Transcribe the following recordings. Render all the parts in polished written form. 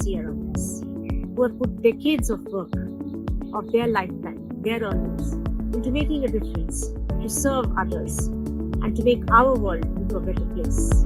see around us, who have put decades of work, of their lifetime, their earnings, into making a difference, to serve others, and to make our world into a better place.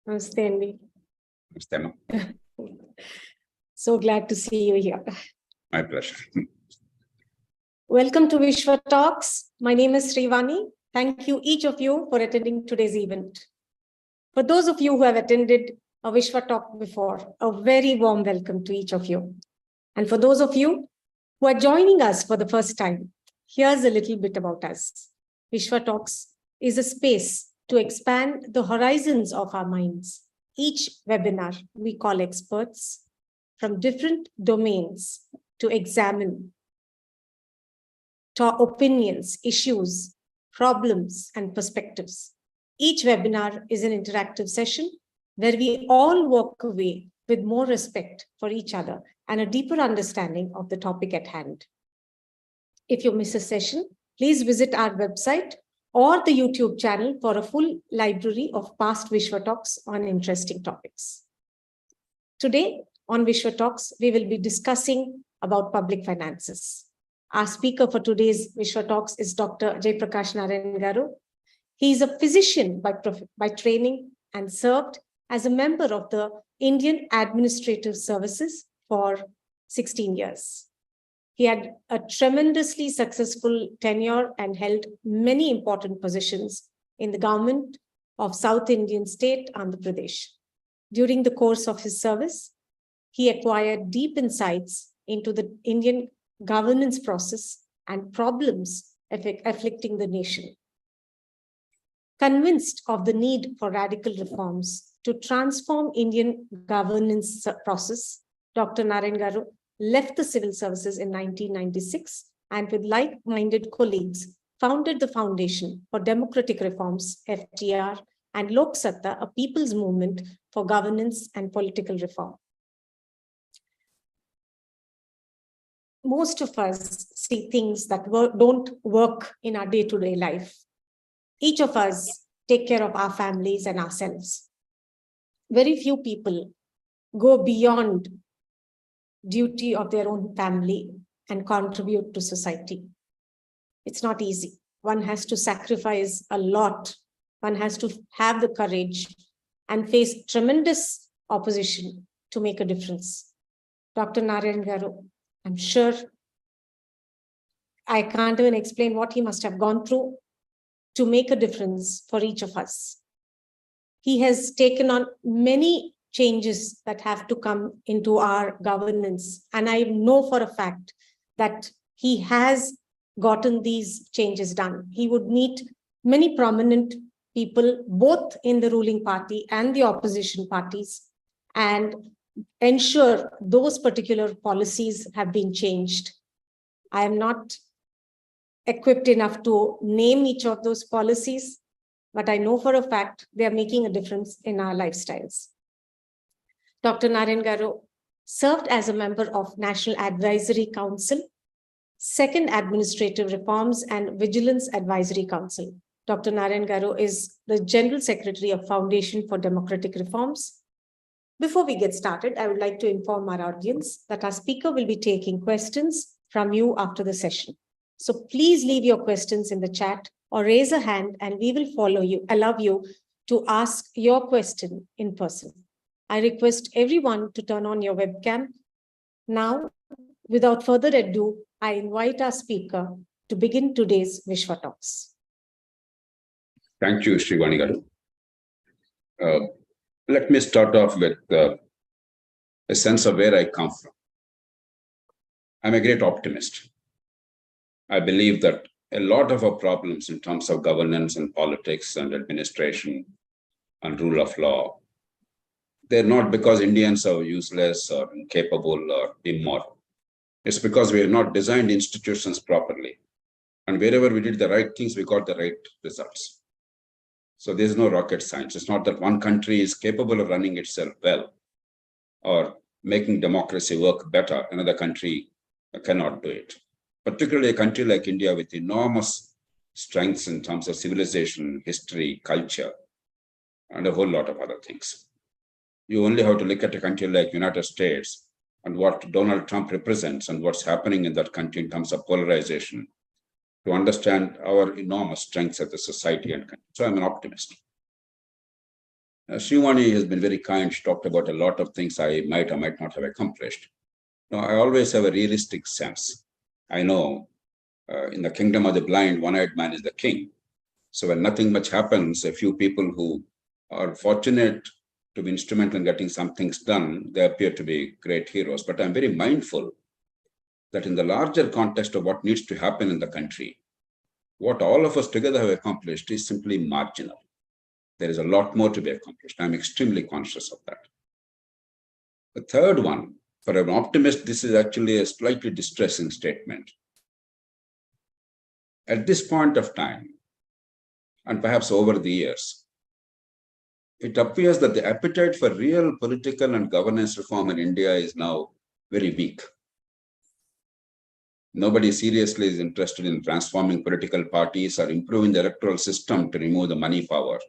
Namaste, Andy. Namaste. So glad to see you here. My pleasure. Welcome to WishwaTalks. My name is Srivani. Thank you, each of you, for attending today's event. For those of you who have attended a WishwaTalk before, a very warm welcome to each of you. And for those of you who are joining us for the first time, here's a little bit about us. WishwaTalks is a space to expand the horizons of our minds. Each webinar, we call experts from different domains to examine opinions, issues, problems, and perspectives. Each webinar is an interactive session where we all walk away with more respect for each other and a deeper understanding of the topic at hand. If you miss a session, please visit our website or the YouTube channel for a full library of past WishwaTalks on interesting topics. Today on WishwaTalks, we will be discussing about public finances. Our speaker for today's WishwaTalks is Dr. Jayaprakash Narayan. He is a physician by training and served as a member of the Indian Administrative Services for 16 years. He had a tremendously successful tenure and held many important positions in the government of South Indian state, Andhra Pradesh. During the course of his service, he acquired deep insights into the Indian governance process and problems afflicting the nation. Convinced of the need for radical reforms to transform Indian governance process, Dr. Narayan Garu left the civil services in 1996 and with like-minded colleagues founded the Foundation for Democratic Reforms, FDR, and Lok Satta, a people's movement for governance and political reform. Most of us see things that don't work in our day-to-day life. Each of us take care of our families and ourselves. Very few people go beyond duty of their own family and contribute to society. It's not easy. One has to sacrifice a lot. One has to have the courage and face tremendous opposition to make a difference. Dr. Narayan Garu, I'm sure I can't even explain what he must have gone through to make a difference for each of us. He has taken on many changes that have to come into our governance. And I know for a fact that he has gotten these changes done. He would meet many prominent people, both in the ruling party and the opposition parties, and ensure those particular policies have been changed. I am not equipped enough to name each of those policies, but I know for a fact they are making a difference in our lifestyles. Dr. Narayan Garu served as a member of National Advisory Council, Second Administrative Reforms and Vigilance Advisory Council. Dr. Narayan Garu is the General Secretary of Foundation for Democratic Reforms. Before we get started, I would like to inform our audience that our speaker will be taking questions from you after the session. So please leave your questions in the chat or raise a hand and we will allow you to ask your question in person. I request everyone to turn on your webcam. Now, without further ado, I invite our speaker to begin today's WishwaTalks. Thank you, Srivani Garu. Let me start off with a sense of where I come from. I'm a great optimist. I believe that a lot of our problems in terms of governance and politics and administration and rule of law, they're not because Indians are useless or incapable or immoral. It's because we have not designed institutions properly. And wherever we did the right things, we got the right results. So there's no rocket science. It's not that one country is capable of running itself well or making democracy work better. Another country cannot do it. Particularly a country like India with enormous strengths in terms of civilization, history, culture, and a whole lot of other things. You only have to look at a country like United States and what Donald Trump represents and what's happening in that country in terms of polarization to understand our enormous strengths as a society and country. So I'm an optimist. Srivani has been very kind. She talked about a lot of things I might or might not have accomplished. Now, I always have a realistic sense. I know in the kingdom of the blind, one-eyed man is the king. So when nothing much happens, a few people who are fortunate to be instrumental in getting some things done, they appear to be great heroes. But I'm very mindful that in the larger context of what needs to happen in the country, what all of us together have accomplished is simply marginal. There is a lot more to be accomplished. I'm extremely conscious of that. The third one, for an optimist, this is actually a slightly distressing statement. At this point of time, and perhaps over the years, it appears that the appetite for real political and governance reform in India is now very weak. Nobody seriously is interested in transforming political parties or improving the electoral system to remove the money power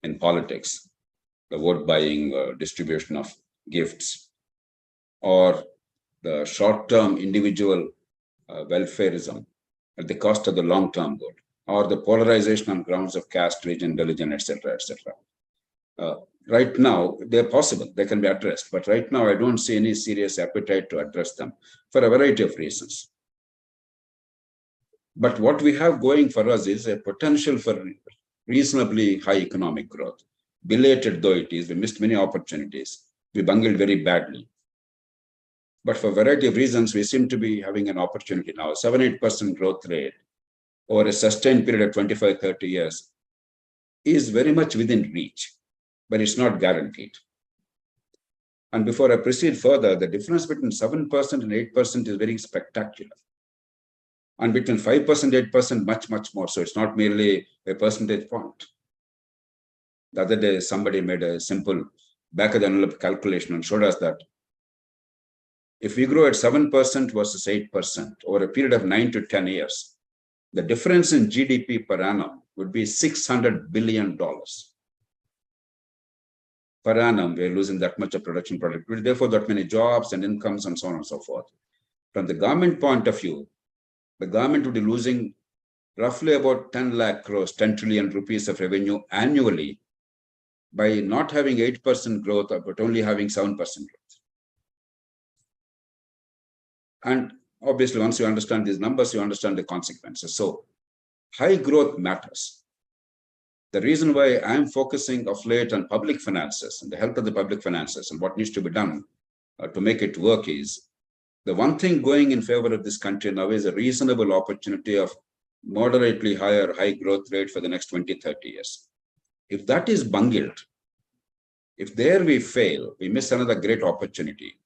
in politics, the vote buying, distribution of gifts, or the short-term individual welfareism at the cost of the long-term good, or the polarization on grounds of caste, region, religion, etc., etc. Right now, they're possible, they can be addressed, but right now I don't see any serious appetite to address them for a variety of reasons. But what we have going for us is a potential for reasonably high economic growth. Belated though it is, we missed many opportunities. We bungled very badly. But for a variety of reasons, we seem to be having an opportunity now. 7-8% growth rate over a sustained period of 25-30 years is very much within reach, but it's not guaranteed. And before I proceed further, the difference between 7% and 8% is very spectacular. And between 5% and 8%, much, much more. So it's not merely a percentage point. The other day, somebody made a simple back of the envelope calculation and showed us that if we grow at 7% versus 8% over a period of 9 to 10 years, the difference in GDP per annum would be $600 billion. Per annum, we're losing that much of production productivity, therefore that many jobs and incomes and so on and so forth. From the government point of view, the government would be losing roughly about 10 lakh crores, 10 trillion rupees of revenue annually by not having 8% growth, but only having 7% growth. And obviously, once you understand these numbers, you understand the consequences. So high growth matters. The reason why I'm focusing of late on public finances and the health of the public finances and what needs to be done to make it work is the one thing going in favor of this country now is a reasonable opportunity of moderately higher high growth rate for the next 20, 30 years. If that is bungled, if there we fail, we miss another great opportunity.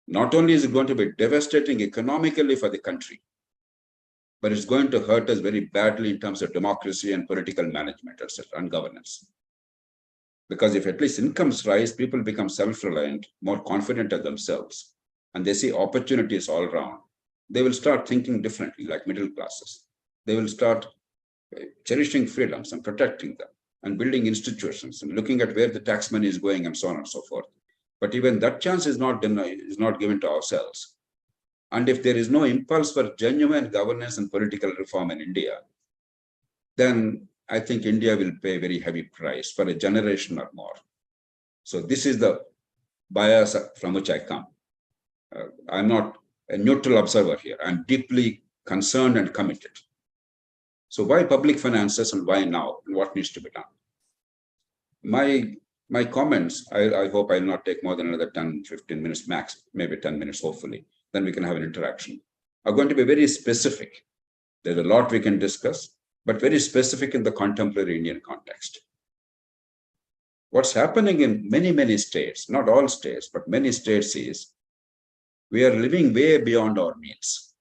Not only is it going to be devastating economically for the country, but it's going to hurt us very badly in terms of democracy and political management, etc., and governance. Because if at least incomes rise, people become self-reliant, more confident of themselves, and they see opportunities all around, they will start thinking differently, like middle classes. They will start cherishing freedoms and protecting them and building institutions and looking at where the tax money is going and so on and so forth. But even that chance is not given to ourselves. And if there is no impulse for genuine governance and political reform in India, then I think India will pay a very heavy price for a generation or more. So this is the bias from which I come. I'm not a neutral observer here. I'm deeply concerned and committed. So why public finances and why now? And what needs to be done? My comments, I hope I'll not take more than another 10, 15 minutes max, maybe 10 minutes, hopefully. Then we can have an interaction. Are going to be very specific. There's a lot we can discuss, but very specific in the contemporary Indian context. What's happening in many, many states, not all states, but many states is we are living way beyond our needs.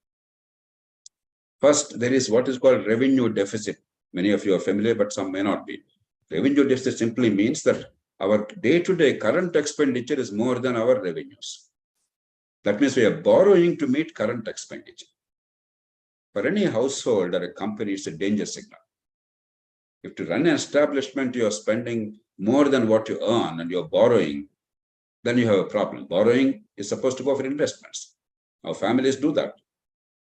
First, there is what is called revenue deficit. Many of you are familiar, but some may not be. Revenue deficit simply means that our day-to-day current expenditure is more than our revenues. That means we are borrowing to meet current expenditure. For any household or a company, it's a danger signal. If to run an establishment, you are spending more than what you earn and you're borrowing, then you have a problem. Borrowing is supposed to go for investments. Our families do that.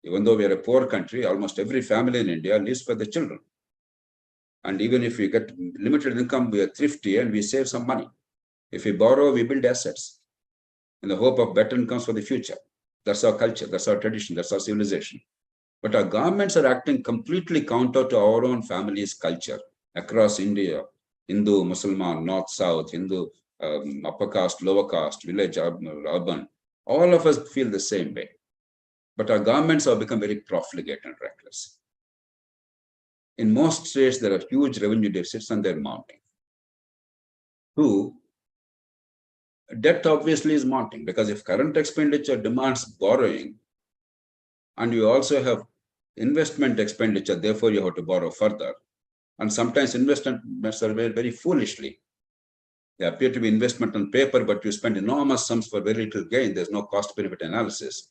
Even though we are a poor country, almost every family in India lives for the children. And even if we get limited income, we are thrifty and we save some money. If we borrow, we build assets in the hope of better incomes for the future. That's our culture, that's our tradition, that's our civilization. But our governments are acting completely counter to our own family's culture across India, Hindu, Muslim, North, South, Hindu, upper caste, lower caste, village, urban. All of us feel the same way. But our governments have become very profligate and reckless. In most states, there are huge revenue deficits and they're mounting. Two, debt obviously is mounting because if current expenditure demands borrowing and you also have investment expenditure, therefore you have to borrow further. And sometimes investments are very foolishly. They appear to be investment on paper, but you spend enormous sums for very little gain. There's no cost benefit analysis.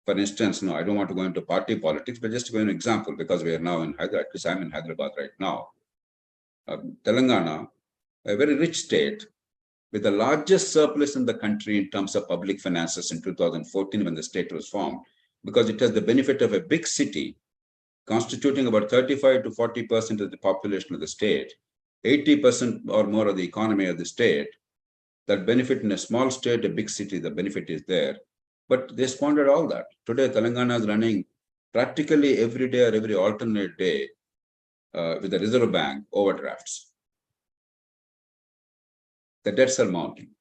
For instance, no, I don't want to go into party politics, but just to give an example, because we are now in Hyderabad, at least I'm in Hyderabad right now. Telangana, a very rich state, with the largest surplus in the country in terms of public finances in 2014 when the state was formed, because it has the benefit of a big city constituting about 35 to 40% of the population of the state, 80% or more of the economy of the state. That benefit in a small state, a big city, the benefit is there. But they squandered all that. Today, Telangana is running practically every day or every alternate day with the Reserve Bank overdrafts. The debts are mounting.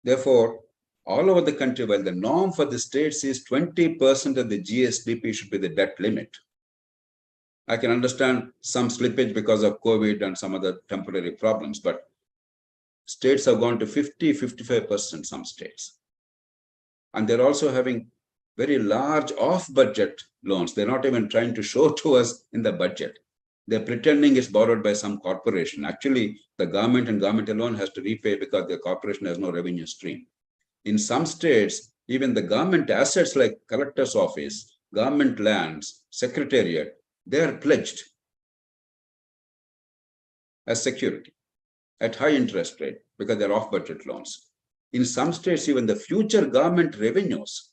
Therefore, all over the country, while the norm for the states is 20% of the GSDP should be the debt limit. I can understand some slippage because of COVID and some other temporary problems, but states have gone to 50, 55%, some states. And they're also having very large off-budget loans. They're not even trying to show to us in the budget. They're pretending it's borrowed by some corporation. Actually, the government and government alone has to repay because the corporation has no revenue stream. In some states, even the government assets like collector's office, government lands, secretariat, they are pledged as security at high interest rate because they're off-budget loans. In some states, even the future government revenues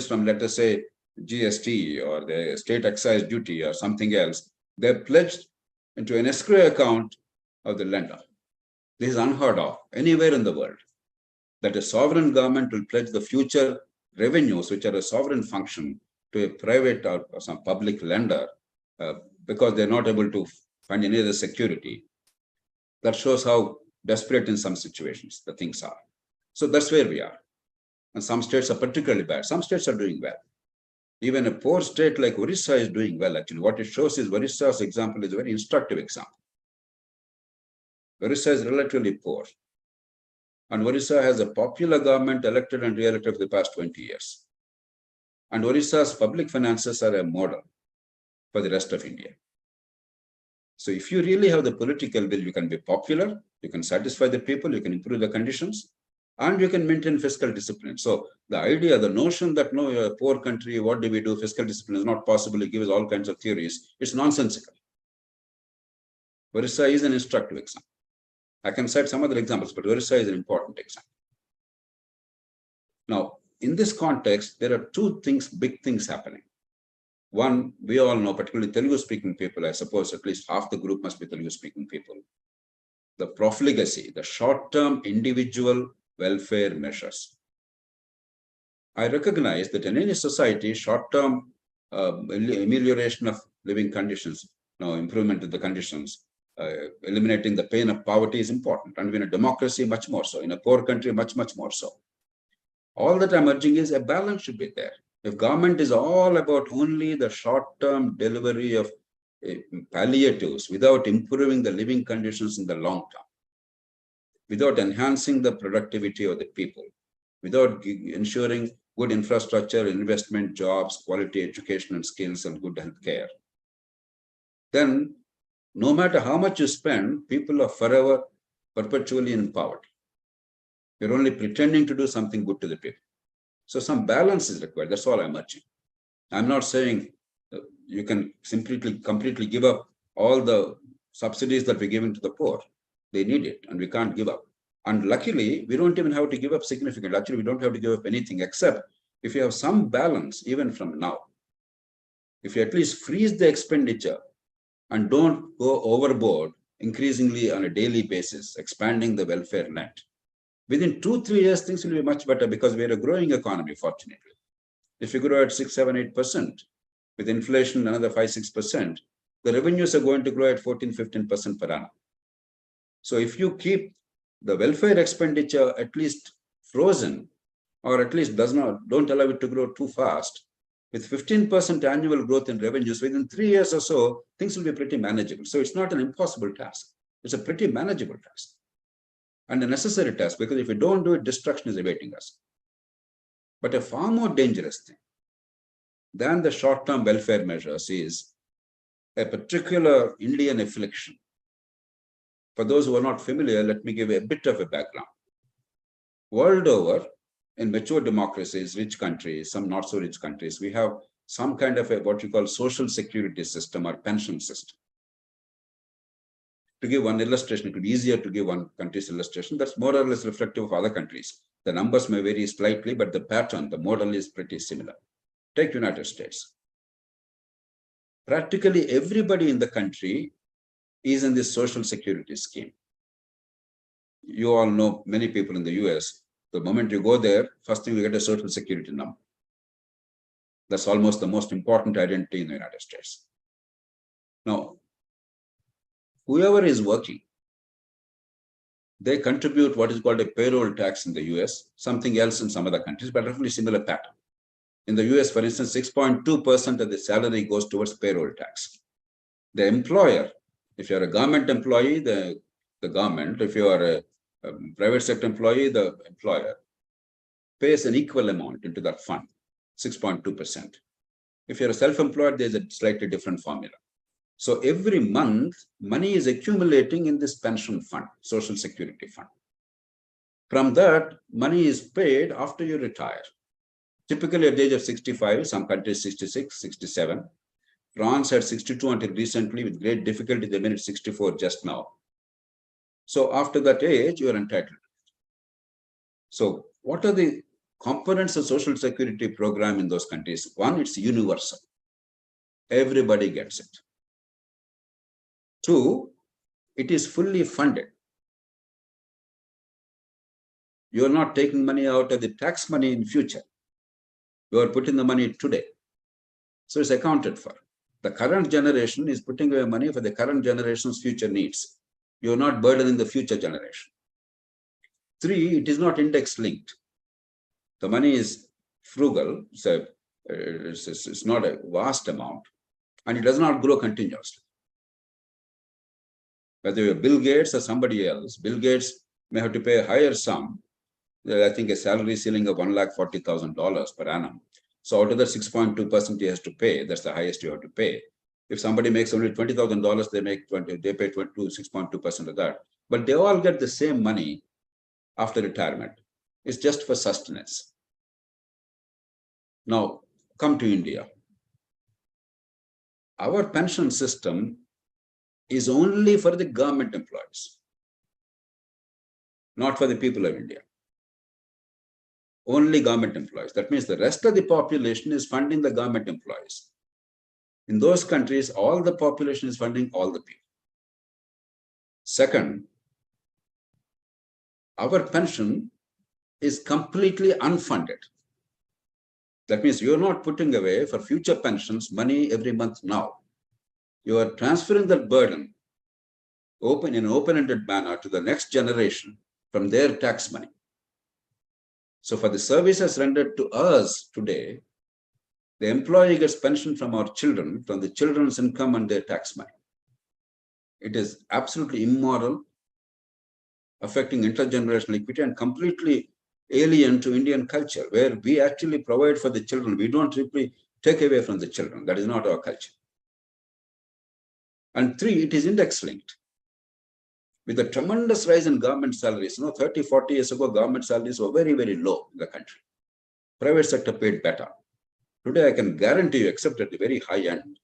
from, let us say, GST or the state excise duty or something else, they're pledged into an escrow account of the lender. This is unheard of anywhere in the world, that a sovereign government will pledge the future revenues, which are a sovereign function, to a private or some public lender because they're not able to find any other security. That shows how desperate in some situations the things are. So that's where we are. And some states are particularly bad. Some states are doing well. Even a poor state like Orissa is doing well, actually. What it shows is Orissa's example is a very instructive example. Orissa is relatively poor. And Orissa has a popular government elected and re-elected for the past 20 years. And Orissa's public finances are a model for the rest of India. So if you really have the political will, you can be popular, you can satisfy the people, you can improve the conditions, and you can maintain fiscal discipline. So the idea, the notion that no, you're a poor country, what do we do? Fiscal discipline is not possible. It gives all kinds of theories. It's nonsensical. Orissa is an instructive example. I can cite some other examples, but Orissa is an important example. Now, in this context, there are two things, big things happening. One, we all know, particularly Telugu-speaking people, I suppose at least half the group must be Telugu-speaking people. The profligacy, the short-term individual welfare measures. I recognize that in any society, short-term amelioration of living conditions, improvement of the conditions, eliminating the pain of poverty is important. And in a democracy, much more so. In a poor country, much, much more so. All that I'm urging is a balance should be there. If government is all about only the short-term delivery of palliatives without improving the living conditions in the long term, without enhancing the productivity of the people, without ensuring good infrastructure, investment, jobs, quality education and skills, and good health care, then no matter how much you spend, people are forever, perpetually in poverty. You're only pretending to do something good to the people. So some balance is required. That's all I'm urging. I'm not saying you can completely give up all the subsidies that we're giving to the poor. They need it, and we can't give up. And luckily, we don't even have to give up significantly. Actually, we don't have to give up anything except if you have some balance, even from now. If you at least freeze the expenditure and don't go overboard increasingly on a daily basis, expanding the welfare net. Within 2-3 years, things will be much better because we're a growing economy, fortunately. If you grow at 6, 7, 8%, with inflation another 5, 6%, the revenues are going to grow at 14, 15% per annum. So if you keep the welfare expenditure at least frozen, or at least don't allow it to grow too fast, with 15% annual growth in revenues, within 3 years or so, things will be pretty manageable. So it's not an impossible task. It's a pretty manageable task. And a necessary task, because if we don't do it, destruction is awaiting us. But a far more dangerous thing than the short-term welfare measures is a particular Indian affliction. For those who are not familiar, let me give a bit of a background. World over, in mature democracies, rich countries, some not so rich countries, we have some kind of a what you call social security system or pension system. To give one illustration, it could be easier to give one country's illustration that's more or less reflective of other countries. The numbers may vary slightly, but the pattern, the model is pretty similar. Take United States. Practically everybody in the country is in this social security scheme. You all know many people in the US, the moment you go there, first thing you get a social security number. That's almost the most important identity in the United States. Now, whoever is working, they contribute what is called a payroll tax in the US, something else in some other countries, but roughly similar pattern. In the US, for instance, 6.2% of the salary goes towards payroll tax. The employer, if you're a government employee, the government, if you are a private sector employee, the employer pays an equal amount into that fund, 6.2%. If you're a self-employed, there's a slightly different formula. So every month, money is accumulating in this pension fund, social security fund. From that, money is paid after you retire. Typically at the age of 65, some countries 66, 67. France had 62 until recently. With great difficulty, they made it 64 just now. So after that age, you are entitled. So what are the components of social security program in those countries? One, it's universal. Everybody gets it. Two, it is fully funded. You are not taking money out of the tax money in future. You are putting the money today. So it's accounted for. The current generation is putting away money for the current generation's future needs. You are not burdening the future generation. Three, it is not index linked. The money is frugal, so it's not a vast amount, and it does not grow continuously. Whether you're Bill Gates or somebody else, Bill Gates may have to pay a higher sum. I think a salary ceiling of $140,000 per annum. So out of the 6.2% he has to pay, that's the highest you have to pay. If somebody makes only $20,000, they pay 6.2% of that. But they all get the same money after retirement. It's just for sustenance. Now, come to India. Our pension system is only for the government employees, not for the people of India. Only government employees. That means the rest of the population is funding the government employees. In those countries, all the population is funding all the people. Second, our pension is completely unfunded. That means you're not putting away for future pensions money every month now. You are transferring that burden in an open-ended manner to the next generation from their tax money. So for the services rendered to us today, the employee gets pension from our children, from the children's income and their tax money. It is absolutely immoral, affecting intergenerational equity and completely alien to Indian culture, where we actually provide for the children. We don't simply take away from the children. That is not our culture. And three, it is index linked. With a tremendous rise in government salaries, 30, 40 years ago, government salaries were very, very low in the country. Private sector paid better. Today, I can guarantee you, except at the very high end,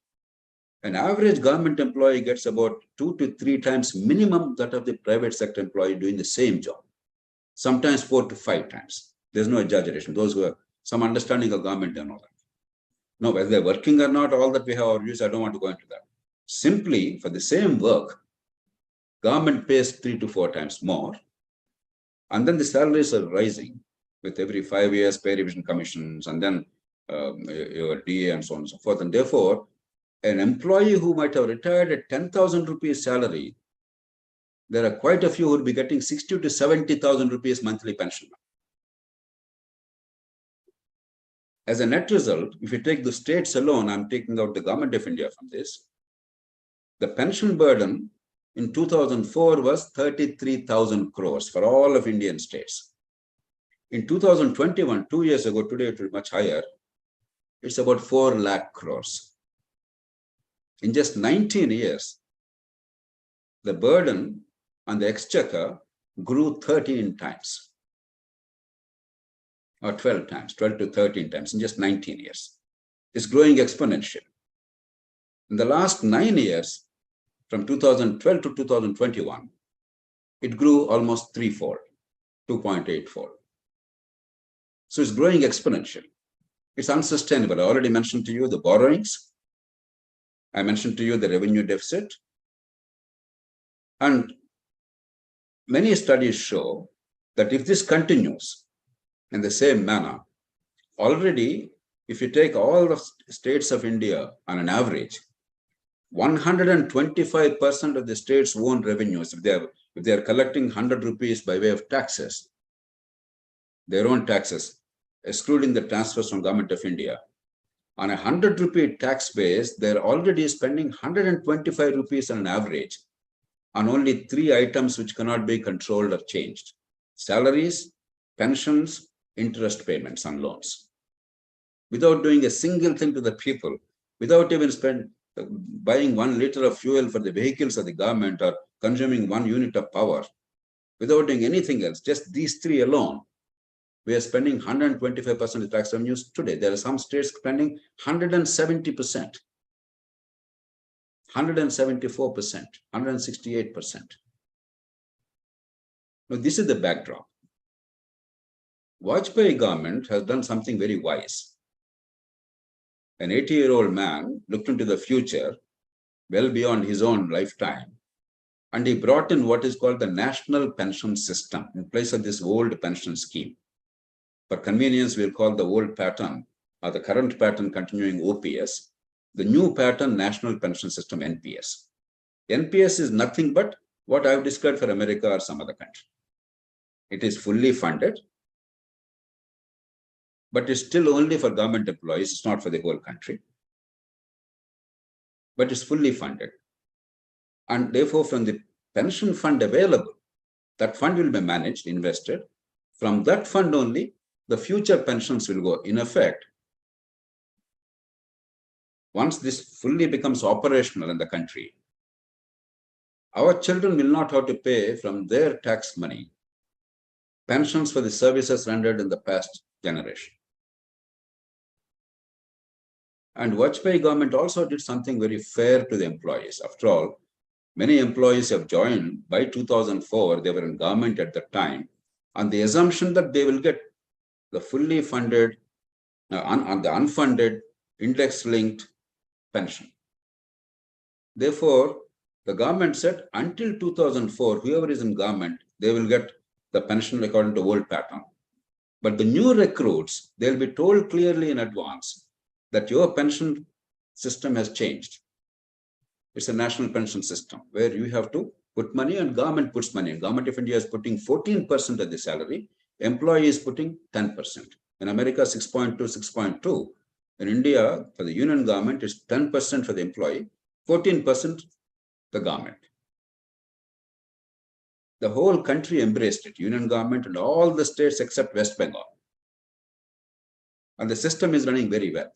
an average government employee gets about 2 to 3 times minimum that of the private sector employee doing the same job. Sometimes 4 to 5 times. There's no exaggeration. Those who have some understanding of government and all that. Now, whether they're working or not, all that we have our views, I don't want to go into that. Simply for the same work, government pays 3 to 4 times more. And then the salaries are rising with every 5 years, pay revision commissions, and then your DA and so on and so forth. And therefore, an employee who might have retired at 10,000 rupees salary, there are quite a few who will be getting 60 to 70,000 rupees monthly pension. As a net result, if you take the states alone, I'm taking out the government of India from this, the pension burden in 2004 was 33,000 crores for all of Indian states. In 2021, 2 years ago, today it will be much higher, it's about 4 lakh crores. In just 19 years, the burden on the exchequer grew 13 times. or 12 times, 12 to 13 times in just 19 years. It's growing exponentially. In the last 9 years, from 2012 to 2021, it grew almost threefold, 2.8-fold. So it's growing exponentially. It's unsustainable. I already mentioned to you the borrowings. I mentioned to you the revenue deficit. And many studies show that if this continues in the same manner, already, if you take all the states of India on an average, 125% of the states' own revenues, if they are collecting 100 rupees by way of taxes, their own taxes, excluding the transfers from Government of India, on a 100 rupee tax base, they're already spending 125 rupees on an average on only 3 items which cannot be controlled or changed: salaries, pensions, interest payments on loans. Without doing a single thing to the people, without even buying 1 liter of fuel for the vehicles of the government or consuming 1 unit of power, without doing anything else, just these 3 alone, we are spending 125% of tax revenues today. There are some states spending 170%, 174%, 168%. Now, this is the backdrop. Vajpayee government has done something very wise. An 80-year-old man looked into the future, well beyond his own lifetime, and he brought in what is called the national pension system in place of this old pension scheme. For convenience, we'll call the old pattern or the current pattern continuing OPS, the new pattern national pension system NPS. NPS is nothing but what I've described for America or some other country. It is fully funded, but it's still only for government employees. It's not for the whole country, but it's fully funded. And therefore, from the pension fund available, that fund will be managed, invested. From that fund only, the future pensions will go. In effect, once this fully becomes operational in the country, our children will not have to pay from their tax money pensions for the services rendered in the past generation. And Vajpayee government also did something very fair to the employees. After all, many employees have joined by 2004. They were in government at the time on the assumption that they will get the fully funded, on the unfunded, index-linked pension. Therefore, the government said until 2004, whoever is in government, they will get the pension according to old pattern. But the new recruits, they'll be told clearly in advance that your pension system has changed. It's a national pension system where you have to put money and government puts money. Government of India is putting 14% of the salary. Employee is putting 10%. In America, 6.2, 6.2. In India, for the union government, it's 10% for the employee, 14% the government. The whole country embraced it, union government and all the states except West Bengal. And the system is running very well.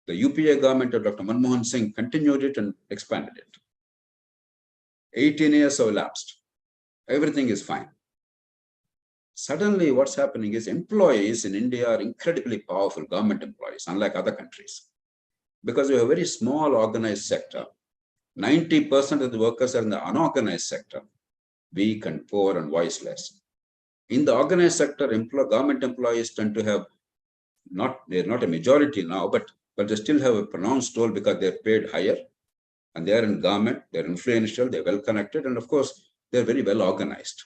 The UPA government of Dr. Manmohan Singh continued it and expanded it. 18 years have elapsed. Everything is fine. Suddenly, what's happening is employees in India are incredibly powerful, government employees, unlike other countries. Because we have a very small organized sector, 90% of the workers are in the unorganized sector, weak and poor and voiceless. In the organized sector, government employees tend to have, they're not a majority now, but they still have a pronounced role because they're paid higher and they're in government, they're influential, they're well connected, and of course, they're very well organized.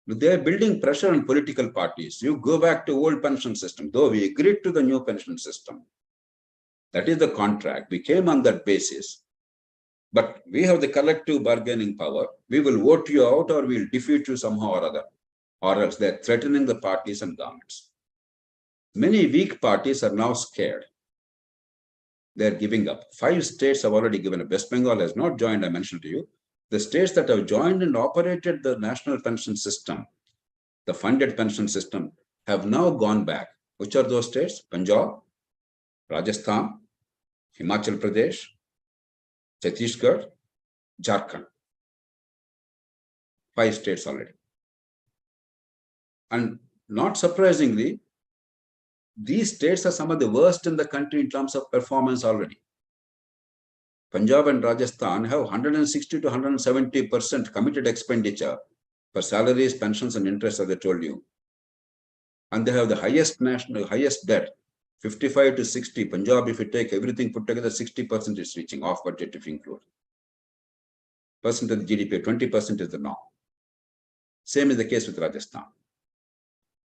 They're building pressure on political parties. You go back to old pension system, though we agreed to the new pension system. That is the contract. We came on that basis. But we have the collective bargaining power. We will vote you out or we'll defeat you somehow or other. Or else they're threatening the parties and governments. Many weak parties are now scared. They're giving up. 5 states have already given up. West Bengal has not joined, I mentioned to you. The states that have joined and operated the national pension system, the funded pension system, have now gone back. Which are those states? Punjab, Rajasthan, Himachal Pradesh, Chhattisgarh, Jharkhand. 5 states already. And not surprisingly, these states are some of the worst in the country in terms of performance already. Punjab and Rajasthan have 160 to 170% committed expenditure for salaries, pensions, and interest, as I told you. And they have the highest debt, 55 to 60. Punjab, if you take everything put together, 60% is reaching off budget if you include. Percent of the GDP, 20% is the norm. Same is the case with Rajasthan.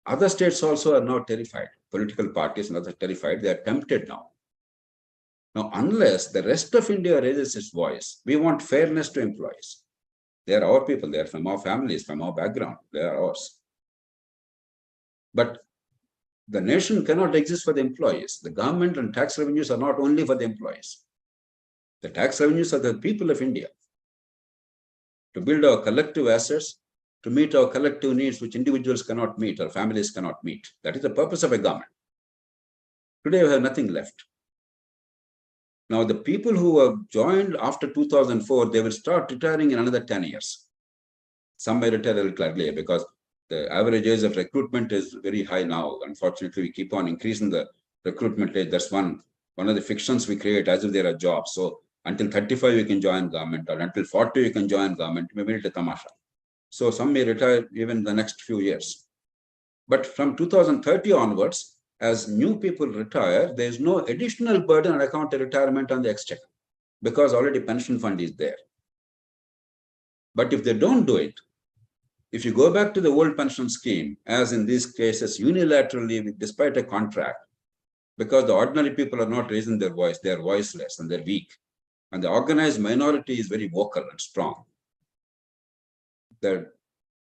Other states also are now terrified. Political parties and others are terrified. They are tempted now. Now, unless the rest of India raises its voice, we want fairness to employees. They are our people. They are from our families, from our background. They are ours. But the nation cannot exist for the employees. The government and tax revenues are not only for the employees. The tax revenues are the people of India. To build our collective assets, to meet our collective needs, which individuals cannot meet or families cannot meet. That is the purpose of a government. Today, we have nothing left. Now, the people who have joined after 2004, they will start retiring in another 10 years. Some may retire a little earlier because the average age of recruitment is very high now. Unfortunately, we keep on increasing the recruitment age. That's one of the fictions we create as if there are jobs. So until 35, you can join government, or until 40, you can join government. Maybe it's a tamasha. So some may retire even the next few years. But from 2030 onwards, as new people retire, there is no additional burden on account of retirement on the exchequer because already pension fund is there. But if they don't do it, if you go back to the old pension scheme, as in these cases, unilaterally, despite a contract, because the ordinary people are not raising their voice, they are voiceless and they're weak. And the organized minority is very vocal and strong. The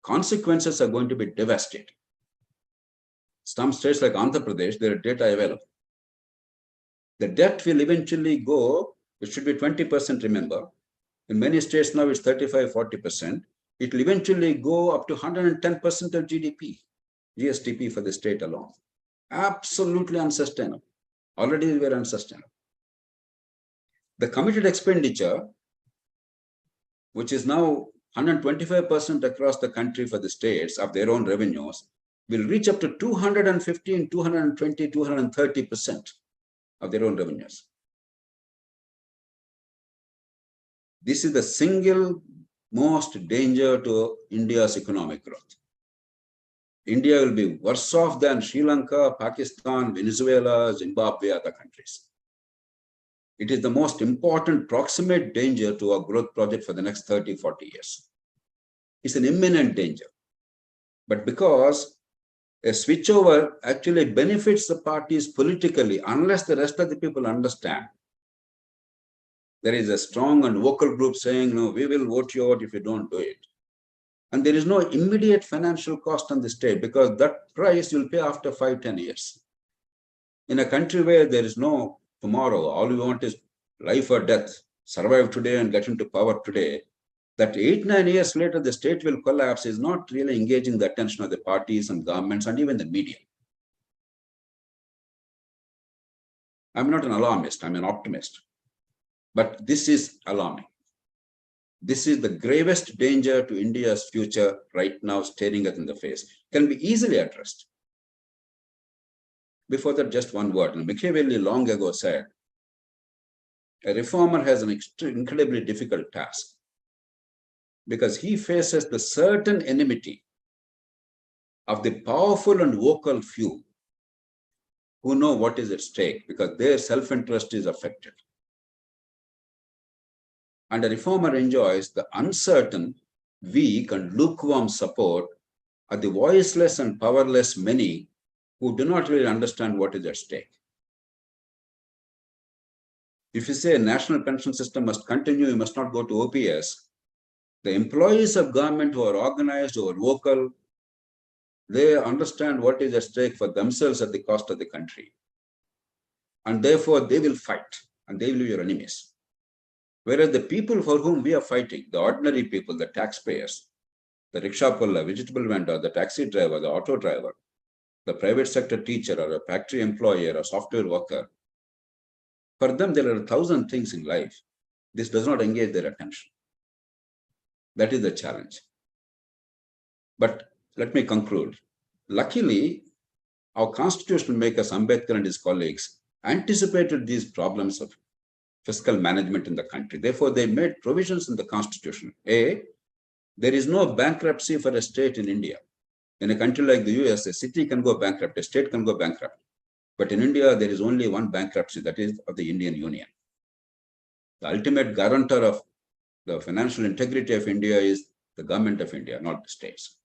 consequences are going to be devastating. Some states like Andhra Pradesh, there are data available. The debt will eventually go, it should be 20%, remember. In many states now it's 35, 40%. It will eventually go up to 110% of GDP, GSTP for the state alone. Absolutely unsustainable. Already very unsustainable. The committed expenditure, which is now 125% across the country for the states of their own revenues, will reach up to 215, 220, 230% of their own revenues. This is the single most danger to India's economic growth. India will be worse off than Sri Lanka, Pakistan, Venezuela, Zimbabwe, other countries. It is the most important proximate danger to our growth project for the next 30, 40 years. It's an imminent danger. But because a switchover actually benefits the parties politically, unless the rest of the people understand, there is a strong and vocal group saying, no, we will vote you out if you don't do it. And there is no immediate financial cost on the state because that price you'll pay after 5, 10 years. In a country where there is no tomorrow, all we want is life or death, survive today and get into power today, that 8, 9 years later, the state will collapse is not really engaging the attention of the parties and governments and even the media. I'm not an alarmist, I'm an optimist. But this is alarming. This is the gravest danger to India's future right now, staring us in the face. Can be easily addressed. Before that, just one word. Machiavelli long ago said, a reformer has an incredibly difficult task because he faces the certain enmity of the powerful and vocal few who know what is at stake because their self-interest is affected. And a reformer enjoys the uncertain, weak, and lukewarm support of the voiceless and powerless many who do not really understand what is at stake. If you say a national pension system must continue, you must not go to OPS, the employees of government who are organized, who are vocal, they understand what is at stake for themselves at the cost of the country. And therefore, they will fight, and they will be your enemies. Whereas the people for whom we are fighting, the ordinary people, the taxpayers, the rickshaw puller, vegetable vendor, the taxi driver, the auto driver, the private sector teacher or a factory employee or a software worker, for them, there are 1,000 things in life. This does not engage their attention. That is the challenge. But let me conclude. luckily, our constitutional makers, Ambedkar and his colleagues, anticipated these problems of fiscal management in the country. Therefore, they made provisions in the constitution. A, there is no bankruptcy for a state in India. In a country like the US, a city can go bankrupt, a state can go bankrupt. But in India, there is only one bankruptcy, that is of the Indian Union. The ultimate guarantor of the financial integrity of India is the government of India, not the states.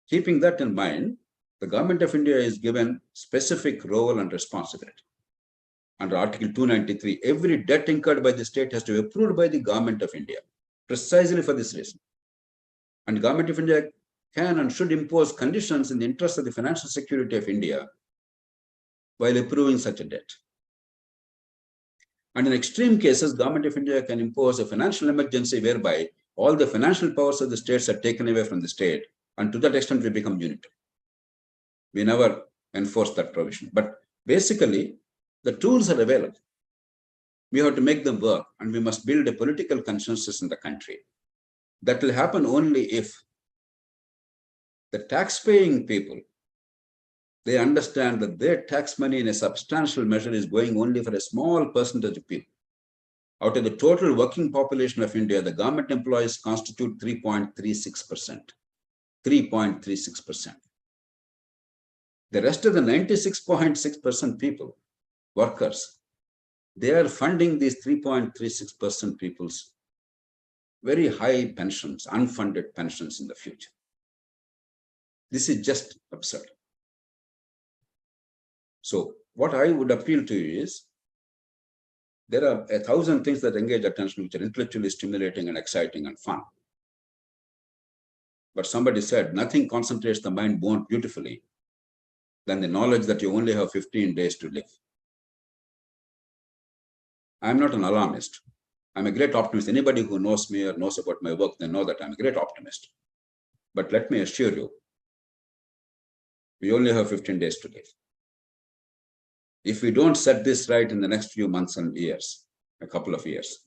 Keeping that in mind, the government of India is given specific role and responsibility. Under Article 293, every debt incurred by the state has to be approved by the government of India, precisely for this reason. And the government of India can and should impose conditions in the interest of the financial security of India while approving such a debt. And in extreme cases, government of India can impose a financial emergency whereby all the financial powers of the states are taken away from the state, and to that extent we become unitary. We never enforce that provision. But basically, the tools are available. We have to make them work, and we must build a political consensus in the country. That will happen only if the tax-paying people, they understand that their tax money in a substantial measure is going only for a small percentage of people. Out of the total working population of India, the government employees constitute 3.36%. 3.36%. The rest of the 96.6% people, workers, they are funding these 3.36% people's very high pensions, unfunded pensions in the future. This is just absurd. So what I would appeal to you is, there are 1,000 things that engage attention, which are intellectually stimulating and exciting and fun. But somebody said, nothing concentrates the mind more beautifully than the knowledge that you only have 15 days to live. I'm not an alarmist. I'm a great optimist. Anybody who knows me or knows about my work, they know that I'm a great optimist. But let me assure you, we only have 15 days to live. If we don't set this right in the next few months and years, a couple of years,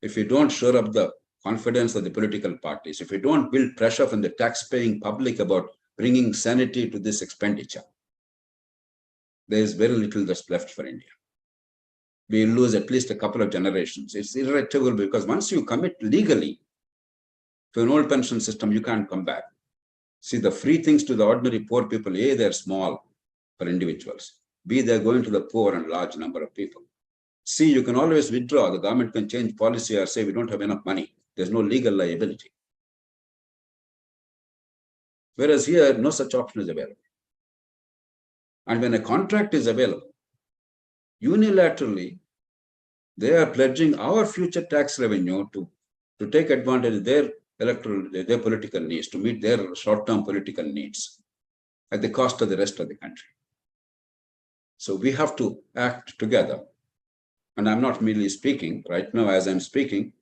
if we don't shore up the confidence of the political parties, if we don't build pressure from the tax-paying public about bringing sanity to this expenditure, there is very little that's left for India. We lose at least a couple of generations. It's irretrievable, because once you commit legally to an old pension system, you can't come back. See, the free things to the ordinary poor people, A, they're small for individuals. B, they're going to the poor and large number of people. C, you can always withdraw. The government can change policy or say we don't have enough money. There's no legal liability. Whereas here, no such option is available. And when a contract is available, unilaterally, they are pledging our future tax revenue to take advantage of their their political needs, to meet their short-term political needs at the cost of the rest of the country. So we have to act together. And I'm not merely speaking. Right now, as I'm speaking,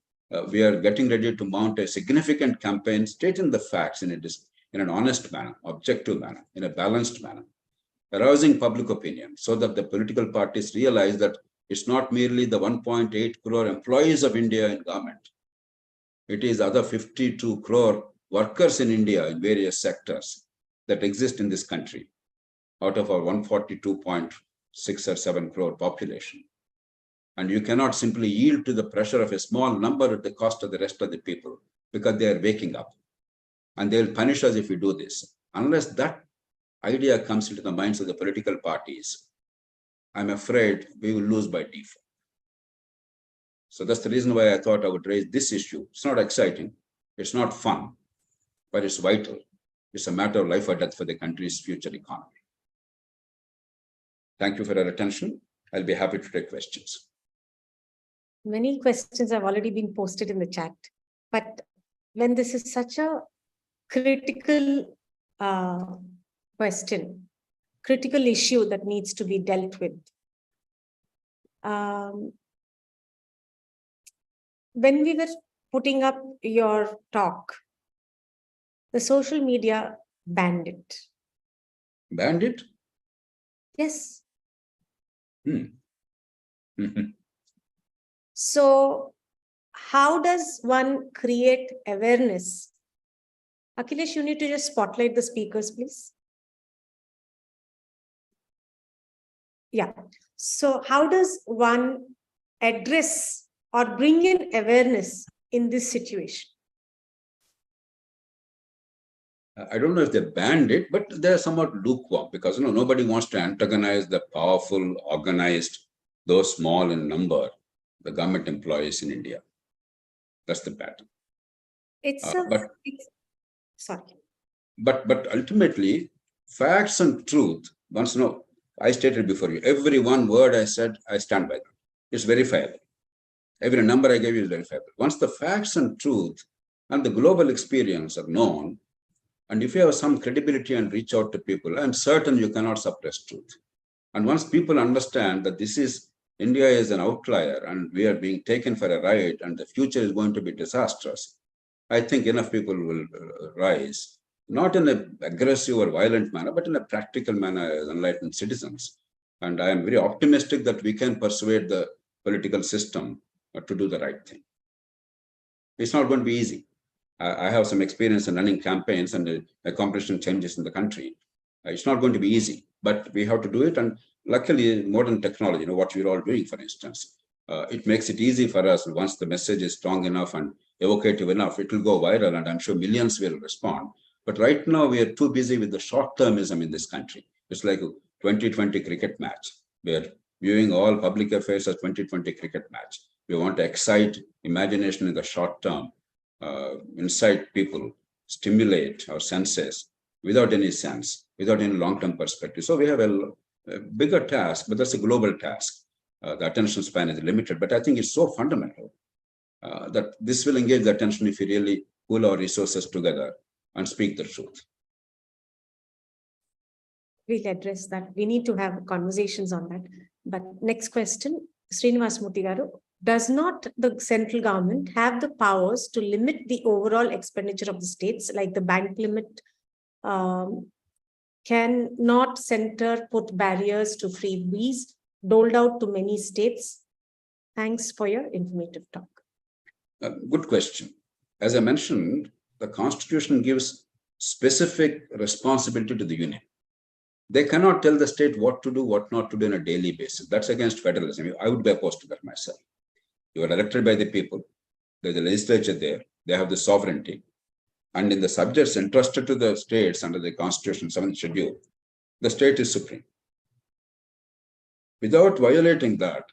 we are getting ready to mount a significant campaign, stating the facts in an honest manner, objective manner, in a balanced manner, arousing public opinion, so that the political parties realize that it's not merely the 1.8 crore employees of India in government. It is other 52 crore workers in India in various sectors that exist in this country, out of our 142.6 or 7 crore population. And you cannot simply yield to the pressure of a small number at the cost of the rest of the people, because they are waking up. And they'll punish us if we do this. Unless that idea comes into the minds of the political parties, I'm afraid we will lose by default. So that's the reason why I thought I would raise this issue. It's not exciting, it's not fun, but it's vital. It's a matter of life or death for the country's future economy. Thank you for your attention. I'll be happy to take questions. Many questions have already been posted in the chat, but when this is such a critical question, critical issue that needs to be dealt with, when we were putting up your talk, the social media banned it. Banned it? Yes. Mm-hmm. So how does one create awareness Akhilesh, you need to just spotlight the speakers, please. Yeah. So how does one address or bring in awareness in this situation? I don't know if they banned it, but they're somewhat lukewarm because nobody wants to antagonize the powerful, organized, though small in number, the government employees in India. That's the pattern. Sorry. But ultimately, facts and truth. Once I stated before you, every one word I said, I stand by them. It's verifiable. Every number I gave you is verifiable. Once the facts and truth and the global experience are known, and if you have some credibility and reach out to people, I'm certain you cannot suppress truth. And once people understand that India is an outlier and we are being taken for a ride and the future is going to be disastrous, I think enough people will rise, not in an aggressive or violent manner, but in a practical manner as enlightened citizens. And I am very optimistic that we can persuade the political system to do the right thing. It's not going to be easy. I have some experience in running campaigns and accomplishing changes in the country. It's not going to be easy, but we have to do it. And luckily, modern technology, what we're all doing, for instance, it makes it easy for us. Once the message is strong enough and evocative enough, it will go viral, and I'm sure millions will respond. But right now, we are too busy with the short-termism in this country. It's like a 2020 cricket match. We are viewing all public affairs as 2020 cricket match. We want to excite imagination in the short term, incite people, stimulate our senses without any sense, without any long-term perspective. So we have a bigger task, but that's a global task. The attention span is limited, but I think it's so fundamental that this will engage the attention if we really pool our resources together and speak the truth. We'll address that. We need to have conversations on that. But next question, Srinivas Murthy garu. Does not the central government have the powers to limit the overall expenditure of the states, like the bank limit? Can not center put barriers to freebies doled out to many states? Thanks for your informative talk. Good question. As I mentioned, the Constitution gives specific responsibility to the union. They cannot tell the state what to do, what not to do on a daily basis. That's against federalism. I would be opposed to that myself. You are elected by the people. There's a legislature there. They have the sovereignty. And in the subjects entrusted to the states under the Constitution, 7th schedule, the state is supreme. Without violating that,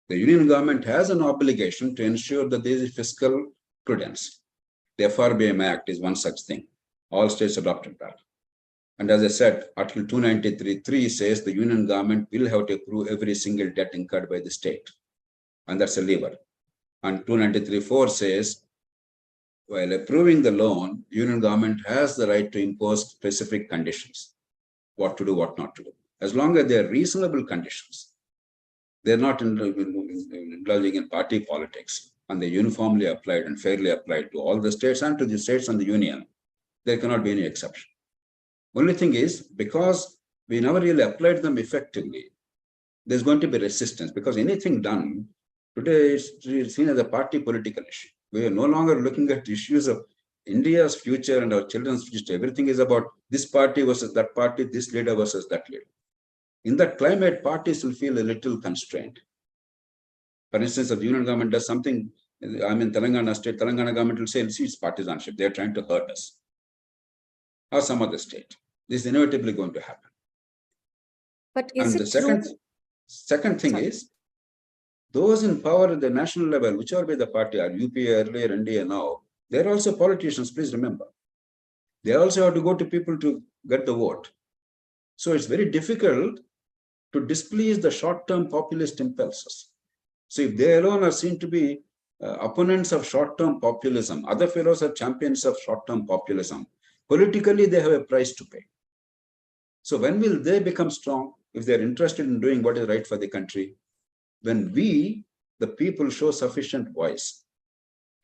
the union government has an obligation to ensure that there is fiscal prudence. The FRBM Act is one such thing. All states adopted that. And as I said, Article 293.3 says the union government will have to approve every single debt incurred by the state. And that's a lever. And 293.4 says, while approving the loan, union government has the right to impose specific conditions, what to do, what not to do. As long as they are reasonable conditions, they're not indulging in party politics, and they're uniformly applied and fairly applied to all the states and to the states and the union, there cannot be any exception. Only thing is, because we never really applied them effectively, there's going to be resistance, because anything done today is seen as a party political issue. We are no longer looking at issues of India's future and our children's future. Everything is about this party versus that party, this leader versus that leader. In that climate, parties will feel a little constrained. For instance, if the union government does something, I'm in Telangana state, Telangana government will say, see, it's partisanship. They're trying to hurt us. Or some other state. This is inevitably going to happen. But is it true? Second thing is, those in power at the national level, whichever be the party, are UPA earlier, NDA now, they're also politicians, please remember. They also have to go to people to get the vote. So it's very difficult to displease the short-term populist impulses. So if they alone are seen to be opponents of short-term populism, other fellows are champions of short-term populism, politically they have a price to pay. So when will they become strong? If they're interested in doing what is right for the country, when we, the people, show sufficient voice,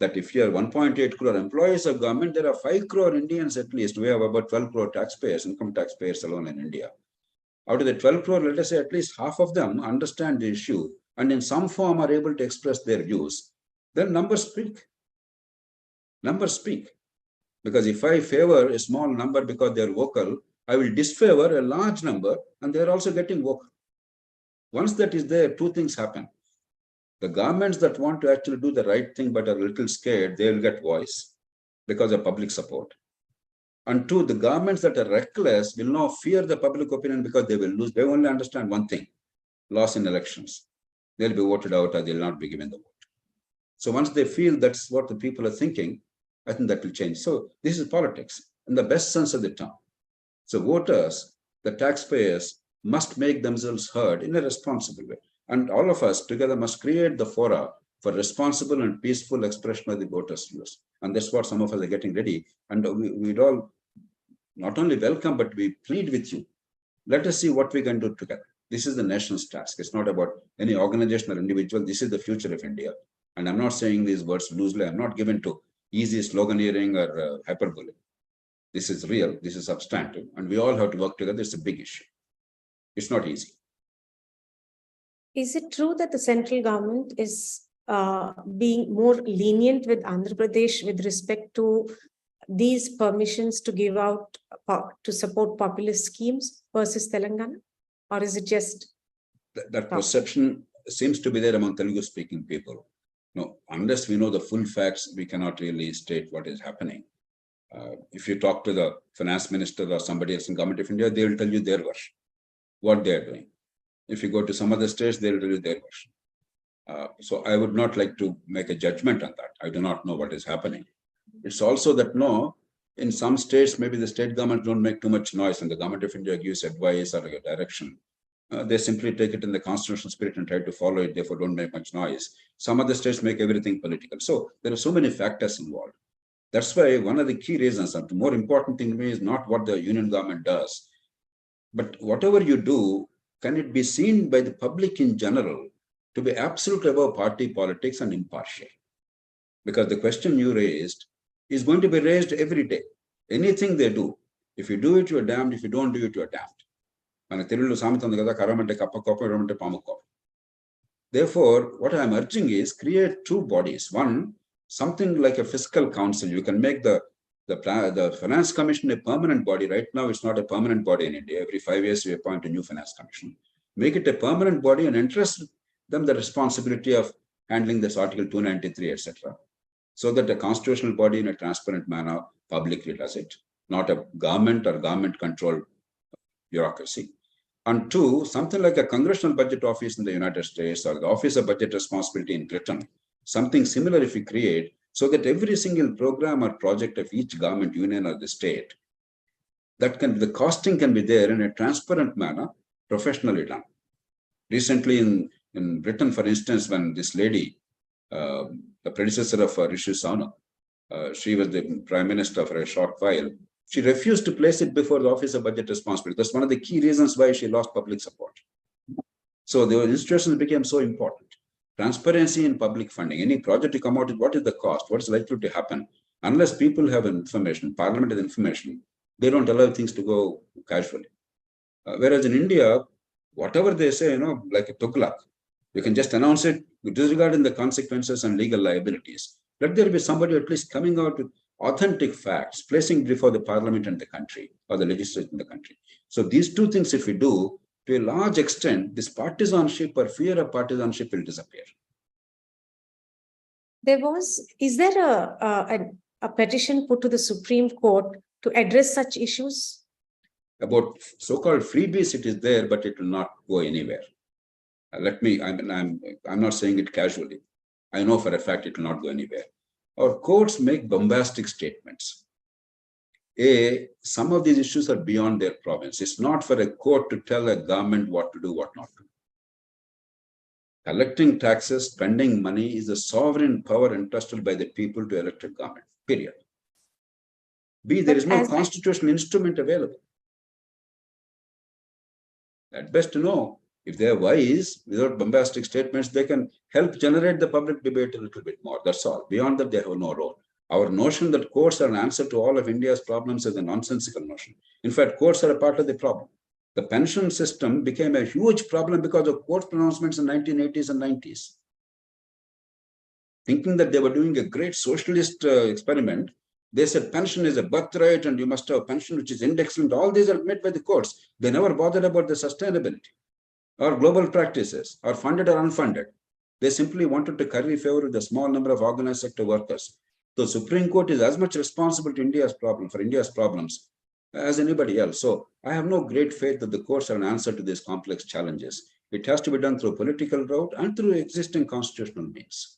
that if you are 1.8 crore employees of government, there are 5 crore Indians at least. We have about 12 crore taxpayers, income taxpayers alone in India. Out of the 12 crore, let us say at least half of them understand the issue and in some form are able to express their views. Then numbers speak. Numbers speak. Because if I favor a small number because they're vocal, I will disfavor a large number and they're also getting vocal. Once that is there, two things happen. The governments that want to actually do the right thing but are a little scared, they will get voice because of public support. And two, the governments that are reckless will now fear the public opinion because they will lose. They only understand one thing: loss in elections. They'll be voted out or they'll not be given the vote. So once they feel that's what the people are thinking, I think that will change. So this is politics in the best sense of the term. So voters, the taxpayers, must make themselves heard in a responsible way. And all of us together must create the fora for responsible and peaceful expression of the voters' views. And that's what some of us are getting ready. And we'd all not only welcome, but we plead with you. Let us see what we can do together. This is the nation's task. It's not about any organization or individual. This is the future of India. And I'm not saying these words loosely. I'm not given to easy sloganeering or hyperbole. This is real. This is substantive. And we all have to work together. It's a big issue. It's not easy. Is it true that the central government is being more lenient with Andhra Pradesh with respect to these permissions to give out to support populist schemes versus Telangana? Or is it just that perception seems to be there among Telugu-speaking people? No, unless we know the full facts, we cannot really state what is happening. If you talk to the finance minister or somebody else in government of India, they will tell you their version, what they are doing. If you go to some other states, they will tell you their version. So I would not like to make a judgment on that. I do not know what is happening. It's also that no, in some states, maybe the state government don't make too much noise and the government of India gives advice or a direction. They simply take it in the constitutional spirit and try to follow it, therefore don't make much noise. Some other states make everything political. So there are so many factors involved. That's why one of the key reasons, and the more important thing to me, is not what the union government does, but whatever you do, can it be seen by the public in general to be absolutely above party politics and impartial? Because the question you raised is going to be raised every day. Anything they do, if you do it, you're damned. If you don't do it, you're damned. Therefore, what I'm urging is create two bodies. One, something like a fiscal council. You can make the finance commission a permanent body. Right now, it's not a permanent body in India. Every 5 years, we appoint a new finance commission. Make it a permanent body and entrust them the responsibility of handling this Article 293, etc. So that the constitutional body in a transparent manner publicly does it, not a government or government-controlled bureaucracy. And two, something like a congressional budget office in the United States or the Office of Budget Responsibility in Britain, something similar if we create, so that every single program or project of each government, union or the state, the costing can be there in a transparent manner, professionally done. Recently in Britain, for instance, when this lady, the predecessor of Rishi Sunak, she was the prime minister for a short while, she refused to place it before the Office of Budget Responsibility. That's one of the key reasons why she lost public support. So the institutions became so important. Transparency in public funding. Any project to come out, what is the cost? What is likely to happen? Unless people have information, Parliament has information, they don't allow things to go casually. Whereas in India, whatever they say, like a tuglak, you can just announce it disregarding the consequences and legal liabilities. Let there be somebody at least coming out with authentic facts, placing before the Parliament and the country, or the legislature in the country. So these two things, if we do, to a large extent, this partisanship or fear of partisanship will disappear. Is there a petition put to the Supreme Court to address such issues? About so-called freebies, it is there, but it will not go anywhere. I'm not saying it casually. I know for a fact it will not go anywhere. Our courts make bombastic statements. Some of these issues are beyond their province. It's not for a court to tell a government what to do, what not to do. Collecting taxes, spending money is a sovereign power entrusted by the people to elected government, period. There is no constitutional instrument available. At best to know, if they are wise, without bombastic statements, they can help generate the public debate a little bit more. That's all. Beyond that, they have no role. Our notion that courts are an answer to all of India's problems is a nonsensical notion. In fact, courts are a part of the problem. The pension system became a huge problem because of court pronouncements in the 1980s and 90s. Thinking that they were doing a great socialist experiment, They said pension is a birthright and you must have pension which is indexed, and all these are met by the courts. They never bothered about the sustainability or global practices or funded or unfunded. They simply wanted to curry favor with a small number of organized sector workers. The Supreme Court is as much responsible to India's problems as anybody else. So I have no great faith that the courts are an answer to these complex challenges. It has to be done through political route and through existing constitutional means.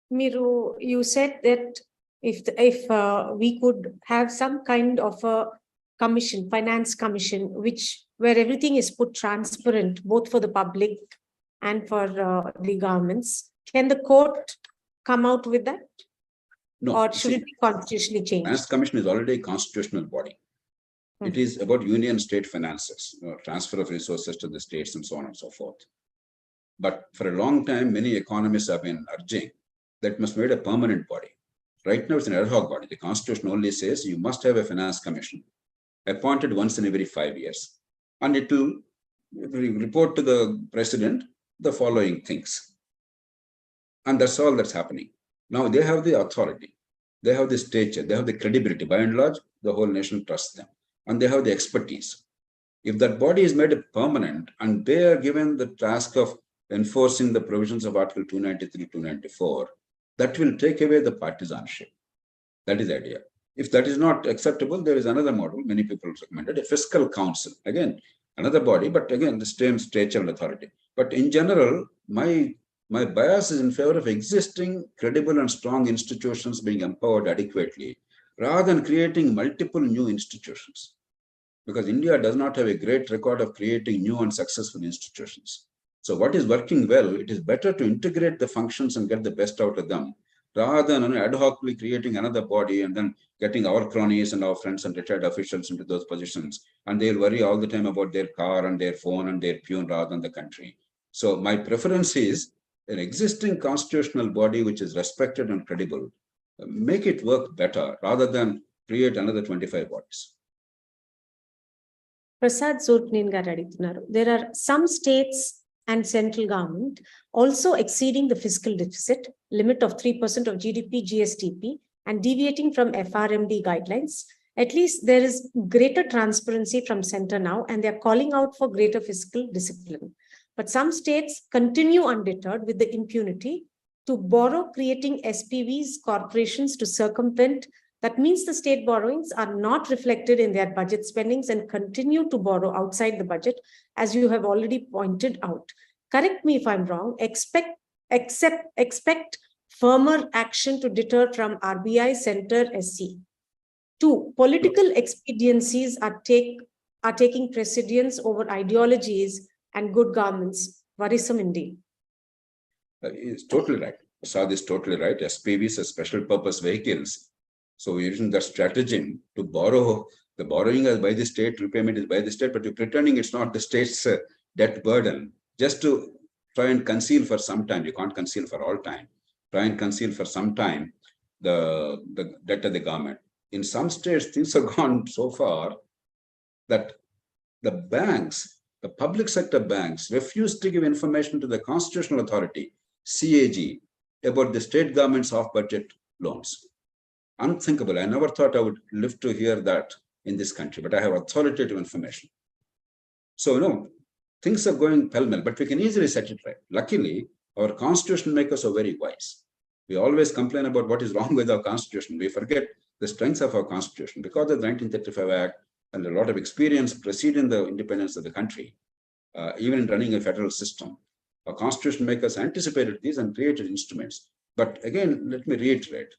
Miru, you said that if we could have some kind of a commission, finance commission, where everything is put transparent, both for the public and for the governments, can the court come out with that? No. Or should it be constitutionally changed? Finance Commission is already a constitutional body. It is about union state finances, transfer of resources to the states and so on and so forth. But for a long time, many economists have been urging that must be made a permanent body. Right now, it's an ad hoc body. The Constitution only says you must have a finance commission appointed once in every 5 years. And it will report to the president the following things. And that's all that's happening. Now they have the authority. They have the stature. They have the credibility. By and large, the whole nation trusts them. And they have the expertise. If that body is made permanent and they are given the task of enforcing the provisions of Article 293, 294, that will take away the partisanship. That is the idea. If that is not acceptable, there is another model many people recommended, a fiscal council. Again, another body, but again, the same stature and authority. But in general, my bias is in favor of existing credible and strong institutions being empowered adequately, rather than creating multiple new institutions. Because India does not have a great record of creating new and successful institutions. So what is working well, it is better to integrate the functions and get the best out of them, rather than ad hocly creating another body and then getting our cronies and our friends and retired officials into those positions. And they'll worry all the time about their car and their phone and their peon rather than the country. So my preference is an existing constitutional body which is respected and credible. Make it work better rather than create another 25 bodies. Prasad Zurknin garu adigutunnaru. There are some states and central government also exceeding the fiscal deficit limit of 3% of GDP GSTP and deviating from FRMD guidelines. At least there is greater transparency from center now, and they are calling out for greater fiscal discipline. But some states continue undeterred with the impunity to borrow, creating SPVs, corporations to circumvent. That means the state borrowings are not reflected in their budget spendings and continue to borrow outside the budget, as you have already pointed out. Correct me if I'm wrong. Expect firmer action to deter from RBI Center SC. 2, political expediencies are taking precedence over ideologies and good governments. Worrisome indeed. It's totally right. Prasad is totally right. SPVs are special purpose vehicles. So we're using the stratagem to borrow. The borrowing is by the state, repayment is by the state, but you're pretending it's not the state's debt burden, just to try and conceal for some time. You can't conceal for all time. Try and conceal for some time the debt of the government. In some states, things have gone so far that the banks, the public sector banks, refuse to give information to the constitutional authority, CAG, about the state government's off-budget loans. Unthinkable. I never thought I would live to hear that in this country, but I have authoritative information. So, things are going pell-mell, but we can easily set it right. Luckily, our constitution makers are very wise. We always complain about what is wrong with our constitution. We forget the strengths of our constitution because of the 1935 Act and a lot of experience preceding the independence of the country, even in running a federal system. Our constitution makers anticipated these and created instruments. But again, let me reiterate.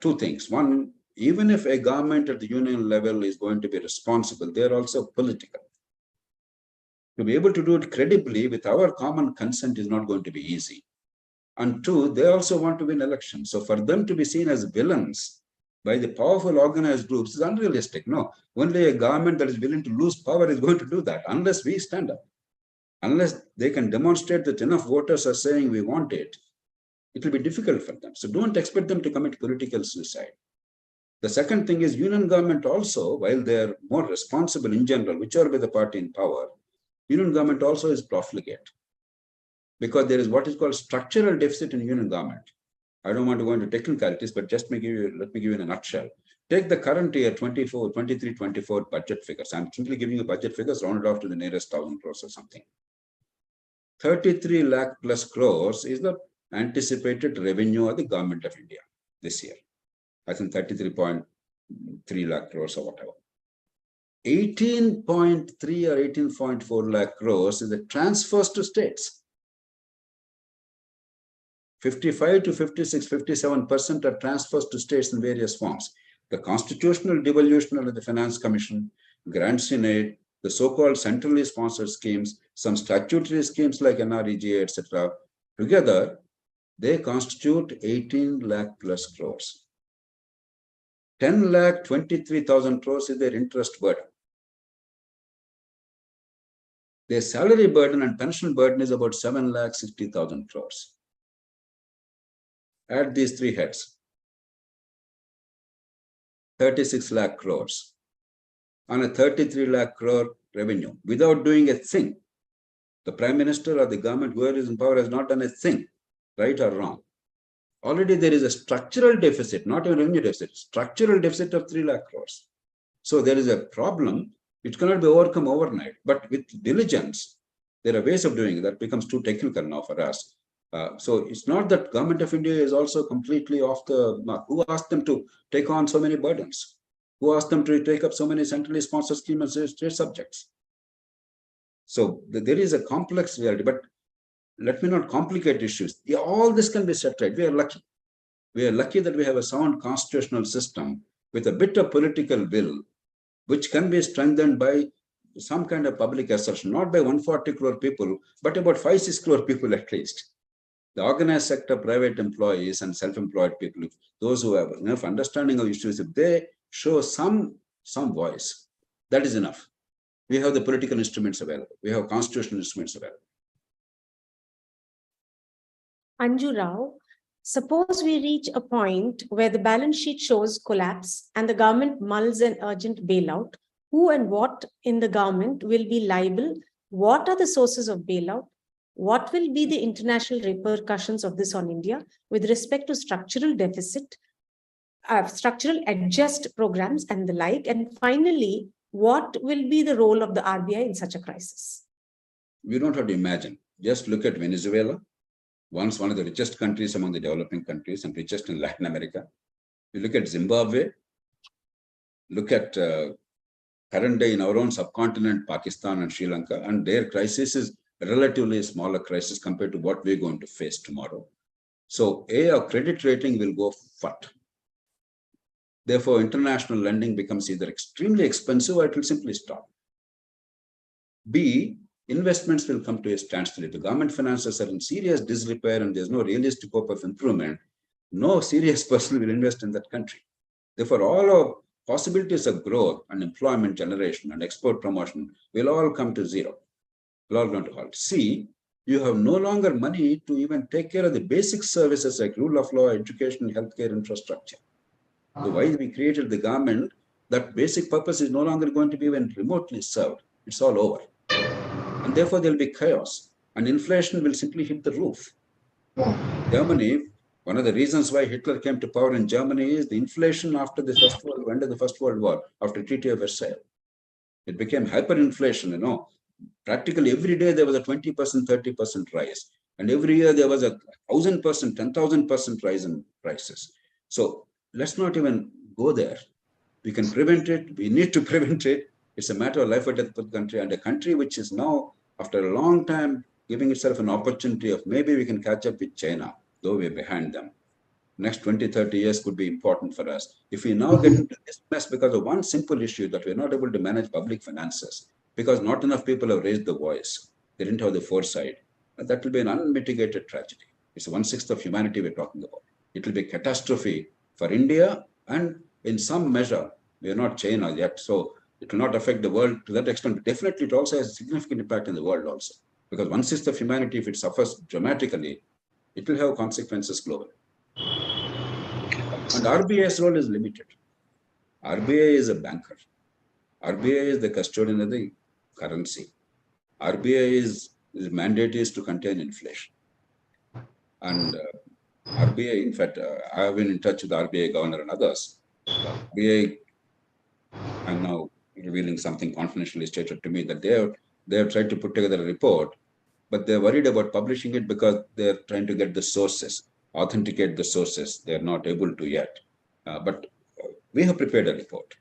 2 things. One, even if a government at the union level is going to be responsible, they are also political. To be able to do it credibly with our common consent is not going to be easy. And 2, they also want to win elections. So for them to be seen as villains by the powerful organized groups is unrealistic. No, only a government that is willing to lose power is going to do that unless we stand up. Unless they can demonstrate that enough voters are saying we want it, it will be difficult for them. So don't expect them to commit political suicide. The second thing is union government also, while they're more responsible in general, whichever be the party in power, union government also is profligate. Because there is what is called structural deficit in union government. I don't want to go into technicalities, but just let me give you in a nutshell. Take the current year 23-24 budget figures. I'm simply giving you budget figures rounded off to the nearest 1,000 crores or something. 33 lakh plus crores is the anticipated revenue of the government of India this year. I think 33.3 lakh crores or whatever. 18.3 or 18.4 lakh crores is the transfers to states. 55 to 56, 57% are transfers to states in various forms. The constitutional devolution of the Finance Commission, grants in aid, the so-called centrally sponsored schemes, some statutory schemes like NREGA, etc. Together, they constitute 18 lakh plus crores. 10 lakh 23,000 crores is their interest burden. Their salary burden and pension burden is about 7 lakh 60,000 crores. Add these three heads, 36 lakh crores on a 33 lakh crore revenue without doing a thing. The Prime Minister or the government, whoever is in power, has not done a thing, right or wrong. Already there is a structural deficit, not a revenue deficit, structural deficit of 3 lakh crores. So there is a problem which cannot be overcome overnight, but with diligence, there are ways of doing it. That becomes too technical now for us. So it's not that government of India is also completely off the mark. Who asked them to take on so many burdens? Who asked them to take up so many centrally sponsored schemes and state subjects? So there is a complex reality, but let me not complicate issues. All this can be set right. We are lucky. We are lucky that we have a sound constitutional system with a bit of political will, which can be strengthened by some kind of public assertion, not by 140 crore people, but about 5-6 crore people at least. The organized sector, private employees and self-employed people, those who have enough understanding of issues, if they show some voice, that is enough. We have the political instruments available. We have constitutional instruments available. Anju Rao, suppose we reach a point where the balance sheet shows collapse and the government mulls an urgent bailout. Who and what in the government will be liable? What are the sources of bailout? What will be the international repercussions of this on India with respect to structural deficit, structural adjust programs and the like? And finally, what will be the role of the RBI in such a crisis? We don't have to imagine. Just look at Venezuela, once one of the richest countries among the developing countries and richest in Latin America. You look at Zimbabwe, look at current day in our own subcontinent, Pakistan and Sri Lanka, and their crisis is a relatively smaller crisis compared to what we're going to face tomorrow. So our credit rating will go fat. Therefore, international lending becomes either extremely expensive or it will simply stop. B, investments will come to a standstill. If the government finances are in serious disrepair and there's no realistic hope of improvement, no serious person will invest in that country. Therefore, all our possibilities of growth and employment generation and export promotion will all come to zero. Will all come to halt. C, you have no longer money to even take care of the basic services like rule of law, education, healthcare, infrastructure. So why we created the government, that basic purpose is no longer going to be even remotely served. It's all over. And therefore, there'll be chaos. And inflation will simply hit the roof. Germany, one of the reasons why Hitler came to power in Germany is the inflation after the end of the First World War, after Treaty of Versailles. It became hyperinflation, Practically every day there was a 20%, 30% rise. And every year there was a 1,000%, 10,000% rise in prices. So let's not even go there. We can prevent it. We need to prevent it. It's a matter of life or death for the country, and a country which is now, after a long time, giving itself an opportunity of maybe we can catch up with China, though we're behind them. Next 20, 30 years could be important for us. If we now get into this mess because of one simple issue that we're not able to manage public finances, because not enough people have raised the voice, they didn't have the foresight, that will be an unmitigated tragedy. It's 1/6 of humanity we're talking about. It will be a catastrophe for India, and in some measure, we are not China yet, so it will not affect the world to that extent. But definitely, it also has a significant impact in the world also, because 1/6 of humanity, if it suffers dramatically, it will have consequences globally. And RBI's role is limited. RBI is a banker. RBI is the custodian of the currency. RBI's mandate is to contain inflation. And RBI, in fact, I have been in touch with the RBI governor and others. RBI, I'm now revealing something confidentially stated to me that they have tried to put together a report, but they're worried about publishing it because they're trying to get the sources, authenticate the sources. They're not able to yet. But we have prepared a report.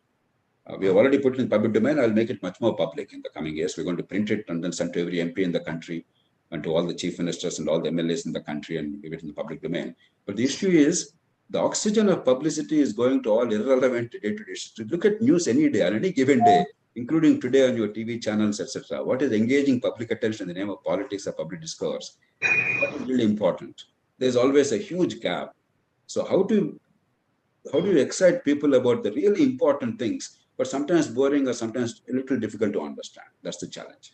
We have already put it in public domain. I'll make it much more public in the coming years. We're going to print it and then send to every MP in the country and to all the chief ministers and all the MLAs in the country and give it in the public domain. But the issue is the oxygen of publicity is going to all irrelevant day-to-day issues. Look at news any day, on any given day, including today on your TV channels, etc. What is engaging public attention in the name of politics or public discourse? What is really important? There's always a huge gap. So how do you excite people about the really important things, but sometimes boring or sometimes a little difficult to understand? That's the challenge.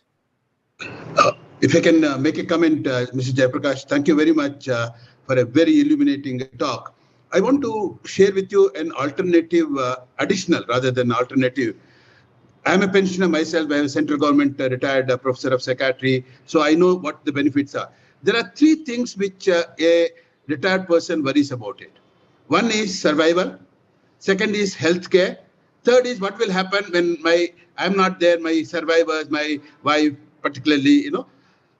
If I can make a comment, Mr. Jayaprakash, thank you very much for a very illuminating talk. I want to share with you an alternative, additional rather than alternative. I am a pensioner myself. I am a central government retired professor of psychiatry, so I know what the benefits are. There are three things which a retired person worries about it. One is survival. Second is healthcare. Third is what will happen when I'm not there, my survivors, my wife particularly,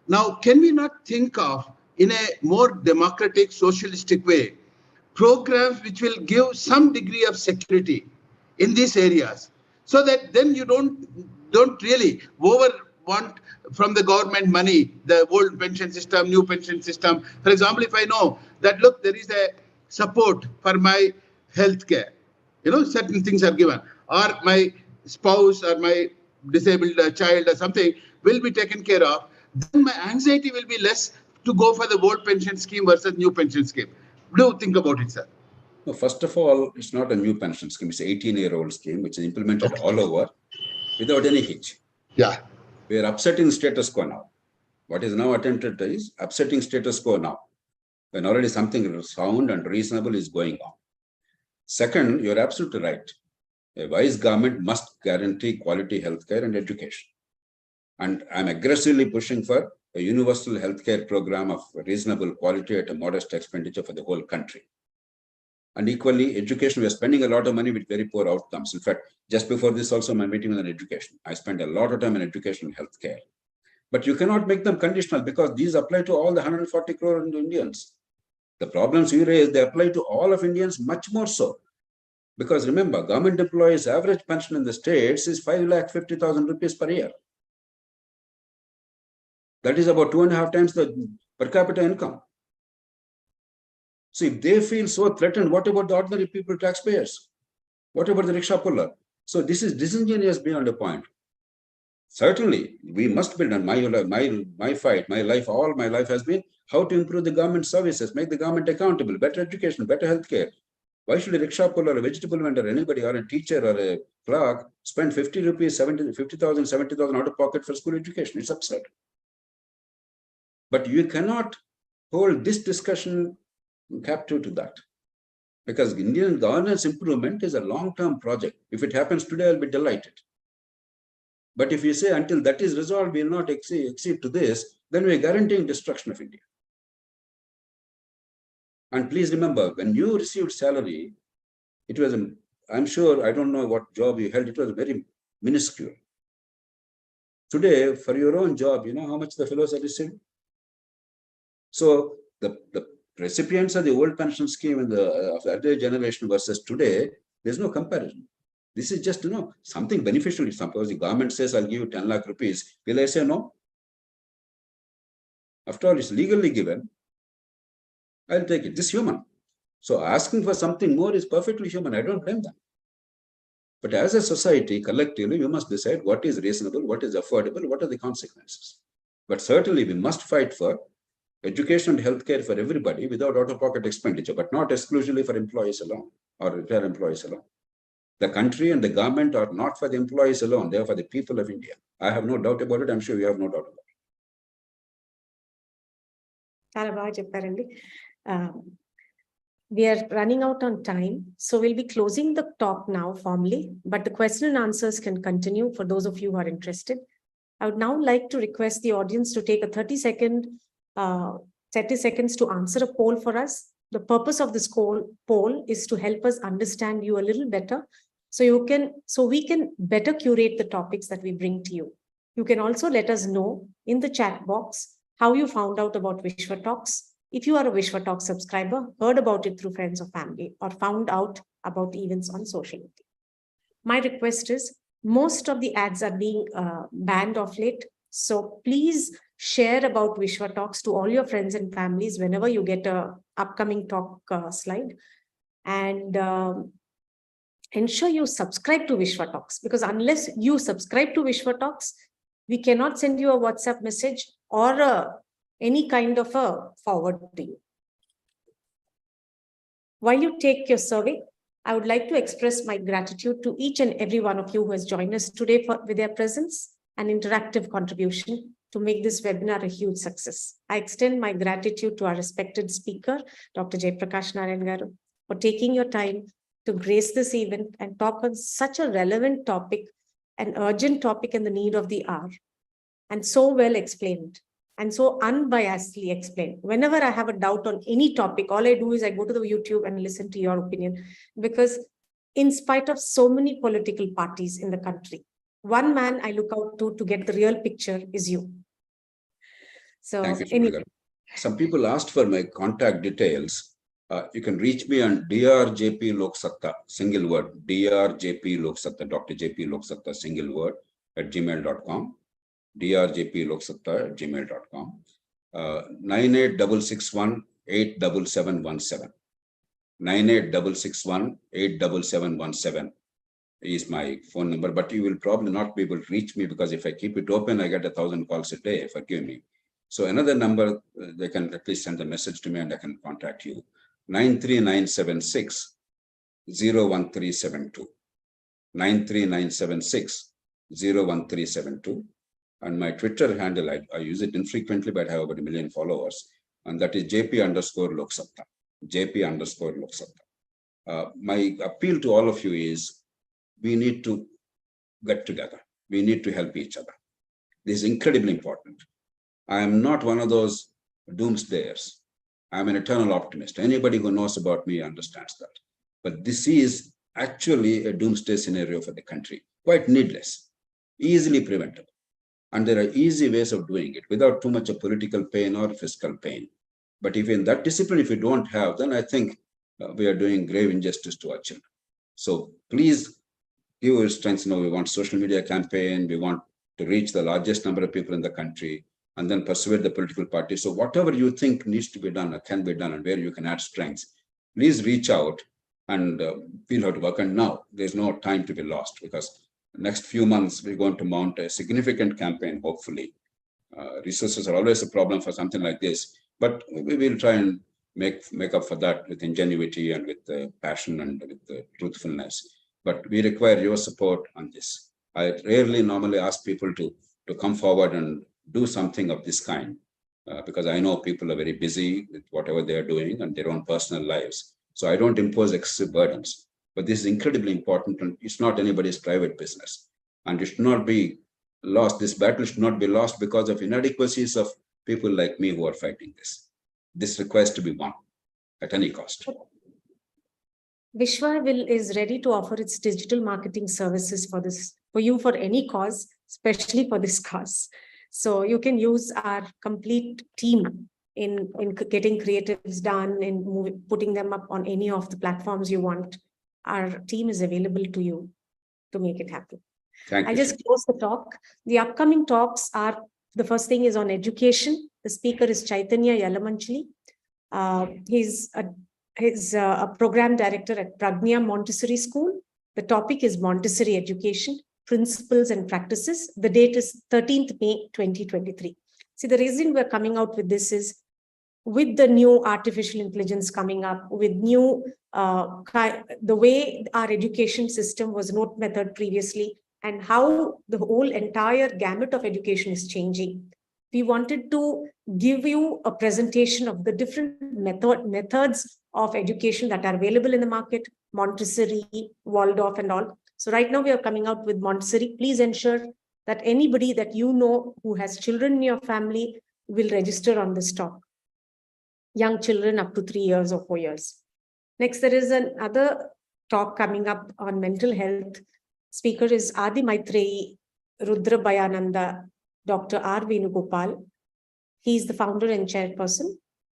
Now, can we not think of, in a more democratic, socialistic way, programs which will give some degree of security in these areas, so that then you don't really want from the government money, the old pension system, new pension system. For example, if I know that, look, there is a support for my health care, certain things are given, or my spouse or my disabled child or something will be taken care of, then my anxiety will be less to go for the old pension scheme versus new pension scheme. Do you think about it, sir? No, first of all, it's not a new pension scheme. It's an 18-year-old scheme, which is implemented all over without any hitch. Yeah. We are upsetting status quo now. What is now attempted is upsetting status quo now, when already something sound and reasonable is going on. Second, you're absolutely right. A wise government must guarantee quality healthcare and education. And I'm aggressively pushing for a universal healthcare program of reasonable quality at a modest expenditure for the whole country. And equally, education, we are spending a lot of money with very poor outcomes. In fact, just before this also, my meeting was on education. I spent a lot of time in education and healthcare. But you cannot make them conditional because these apply to all the 140 crore Indians. The problems you raise, they apply to all of Indians much more so. Because remember, government employees' average pension in the states is 5,50,000 rupees per year. That is about 2.5 times the per capita income. So if they feel so threatened, what about the ordinary people, taxpayers? What about the rickshaw puller? So this is disingenuous beyond a point. Certainly, we must build on my fight, my life, all my life has been how to improve the government services, make the government accountable, better education, better healthcare. Why should a rickshaw puller, a vegetable vendor, anybody, or a teacher or a clerk spend 50 rupees, 50,000, 70,000 out of pocket for school education? It's absurd. But you cannot hold this discussion captive to that, because Indian governance improvement is a long-term project. If it happens today, I'll be delighted. But if you say until that is resolved, we will not accede to this, then we are guaranteeing destruction of India. And please remember, when you received salary, it was, I'm sure, I don't know what job you held, it was very minuscule. Today, for your own job, you know how much the fellows are receiving? So the recipients of the old pension scheme of the earlier generation versus today, there's no comparison. This is just, something beneficial. Suppose the government says, I'll give you 10 lakh rupees. Will I say no? After all, it's legally given. I'll take it. This is human. So asking for something more is perfectly human. I don't blame them. But as a society, collectively, we must decide what is reasonable, what is affordable, what are the consequences. But certainly, we must fight for education and healthcare for everybody without out-of-pocket expenditure, but not exclusively for employees alone or retired employees alone. The country and the government are not for the employees alone. They are for the people of India. I have no doubt about it. I'm sure you have no doubt about it. చాలా బాగా చెప్పారండి. We are running out on time, so we'll be closing the talk now formally, but the question and answers can continue for those of you who are interested. I would now like to request the audience to take a 30 seconds to answer a poll for us. The purpose of this poll is to help us understand you a little better, so we can better curate the topics that we bring to you. You can also let us know in the chat box how you found out about WishwaTalks. If you are a WishwaTalks subscriber, heard about it through friends or family, or found out about events on social media. My request is, most of the ads are being banned of late. So please share about WishwaTalks to all your friends and families whenever you get a upcoming talk slide. And ensure you subscribe to WishwaTalks, because unless you subscribe to WishwaTalks, we cannot send you a WhatsApp message or any kind of a forward to you. While you take your survey, I would like to express my gratitude to each and every one of you who has joined us today with their presence and interactive contribution to make this webinar a huge success. I extend my gratitude to our respected speaker, Dr. Jayaprakash Narayan, for taking your time to grace this event and talk on such a relevant topic, an urgent topic and the need of the hour, and so well explained and so unbiasedly explained. Whenever I have a doubt on any topic, all I do is I go to the YouTube and listen to your opinion, because in spite of so many political parties in the country, one man I look out to get the real picture is you. So Thank you, anyway. Some people asked for my contact details. You can reach me on drjp Lok Satta, single word, drjp Lok Satta, Dr. JP Lok Satta, single word, at gmail.com, drjploksatta@gmail.com, 9866187717, 9866187717 is my phone number, but you will probably not be able to reach me, because if I keep it open, I get 1,000 calls a day, forgive me. So another number, they can at least send a message to me and I can contact you. 93976 01372, 93976 01372. And my Twitter handle, I use it infrequently, but I have about 1 million followers, and that is JP_Lok Satta, JP_Lok Satta. My appeal to all of you is, we need to get together. We need to help each other. This is incredibly important. I am not one of those doomsdayers. I'm an eternal optimist. Anybody who knows about me understands that. But this is actually a doomsday scenario for the country, quite needless, easily preventable. And there are easy ways of doing it without too much of political pain or fiscal pain. But if in that discipline, if you don't have, then I think we are doing grave injustice to our children. So please give your strength. We want social media campaign. We want to reach the largest number of people in the country, and then persuade the political parties. So whatever you think needs to be done or can be done, and where you can add strengths, please reach out and we'll have to work. And now there's no time to be lost, because next few months we're going to mount a significant campaign, hopefully. Resources are always a problem for something like this, but we will try and make up for that with ingenuity and with passion and with truthfulness. But we require your support on this. I rarely normally ask people to come forward and do something of this kind, because I know people are very busy with whatever they are doing and their own personal lives. So I don't impose excessive burdens. But this is incredibly important, and it's not anybody's private business. And it should not be lost. This battle should not be lost because of inadequacies of people like me who are fighting this. This requires to be won at any cost. Vishwa is ready to offer its digital marketing services for you for any cause, especially for this cause. So you can use our complete team in getting creatives done, in putting them up on any of the platforms you want. Our team is available to you to make it happen. Thank you. I just close the talk. The upcoming talks are, the first thing is on education. The speaker is Chaitanya Yalamanchali. He's a program director at Pragnya Montessori School. The topic is Montessori education, principles and practices. The date is 13th May 2023. See, the reason we're coming out with this is, with the new artificial intelligence coming up, with new, the way our education system was rote method previously, and how the whole entire gamut of education is changing. We wanted to give you a presentation of the different methods of education that are available in the market, Montessori, Waldorf and all. So right now we are coming out with Montessori. Please ensure that anybody that you know who has children in your family will register on this talk. young children up to 3 years or 4 years. Next, there is another talk coming up on mental health. Speaker is Adi Maitreyi Rudra Bayananda, Dr. R. Venugopal. He is the founder and chairperson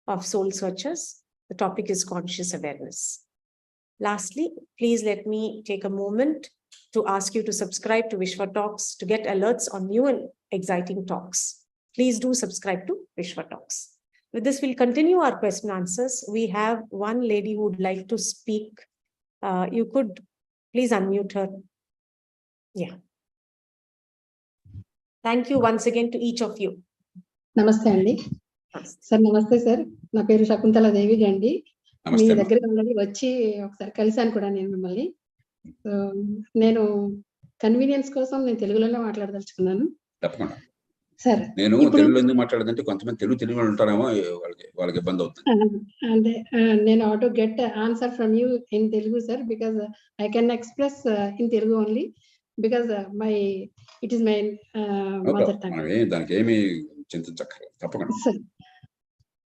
of Soul Searchers. The topic is conscious awareness. Lastly, please let me take a moment to ask you to subscribe to WishwaTalks to get alerts on new and exciting talks. Please do subscribe to WishwaTalks. With this, we'll continue our question and answers. We have one lady who would like to speak. You could please unmute her. Yeah. Thank you once again to each of you. నమస్తే అండి sir. నమస్తే sir, నా పేరు శకుంతల దేవి అండి. మీ దగ్గర already వచ్చి ఒకసారి కలిసాను కూడా నేను మిమ్మల్ని. నేను కన్వీనియన్స్ కోసం నేను తెలుగులోనే మాట్లాడదలుచుకున్నాను. తప్పకుండా సార్. నేను తెలుగులో ఎందుకు మాట్లాడదంటే కొంతమంది తెలుగు వాళ్ళు ఉంటారేమో, వాళ్ళకి ఇబ్బంది అవుతుంది. అంటే నేను auto get answer from you in Telugu sir, because I can express in Telugu only because it is my mother tongue. దానికి ఏమి చింతించక్కర్లేదు, తప్పకుండా సార్.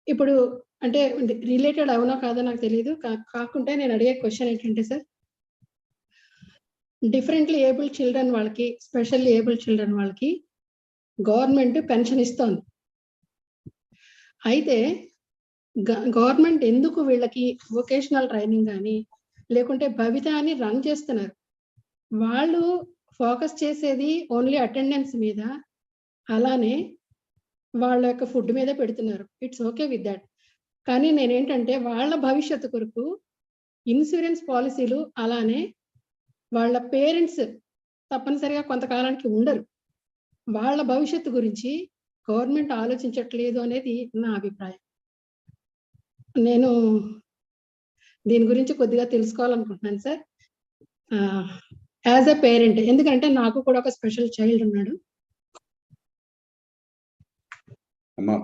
ఇప్పుడు అంటే రిలేటెడ్ అవునో కాదో నాకు తెలియదు, కాకుంటే నేను అడిగే క్వశ్చన్ ఏంటంటే సార్, డిఫరెంట్లీ ఏబుల్ చిల్డ్రన్ వాళ్ళకి, స్పెషల్లీ ఏబుల్ చిల్డ్రన్ వాళ్ళకి గవర్నమెంట్ పెన్షన్ ఇస్తోంది. అయితే గవర్నమెంట్ ఎందుకు వీళ్ళకి వొకేషనల్ ట్రైనింగ్ కానీ లేకుంటే భవిత అని రన్ చేస్తున్నారు? వాళ్ళు ఫోకస్ చేసేది ఓన్లీ అటెండెన్స్ మీద, అలానే వాళ్ళ యొక్క ఫుడ్ మీద పెడుతున్నారు. It's okay with that. కానీ నేనేంటంటే వాళ్ళ భవిష్యత్తు కొరకు ఇన్సూరెన్స్ పాలసీలు, అలానే వాళ్ళ పేరెంట్స్ తప్పనిసరిగా కొంతకాలానికి ఉండరు, వాళ్ళ భవిష్యత్తు గురించి గవర్నమెంట్ ఆలోచించట్లేదు అనేది నా అభిప్రాయం. నేను దీని గురించి కొద్దిగా తెలుసుకోవాలనుకుంటున్నాను సార్, యాజ్ ఎ పేరెంట్. ఎందుకంటే నాకు కూడా ఒక స్పెషల్ చైల్డ్ ఉన్నాడు. అమ్మా,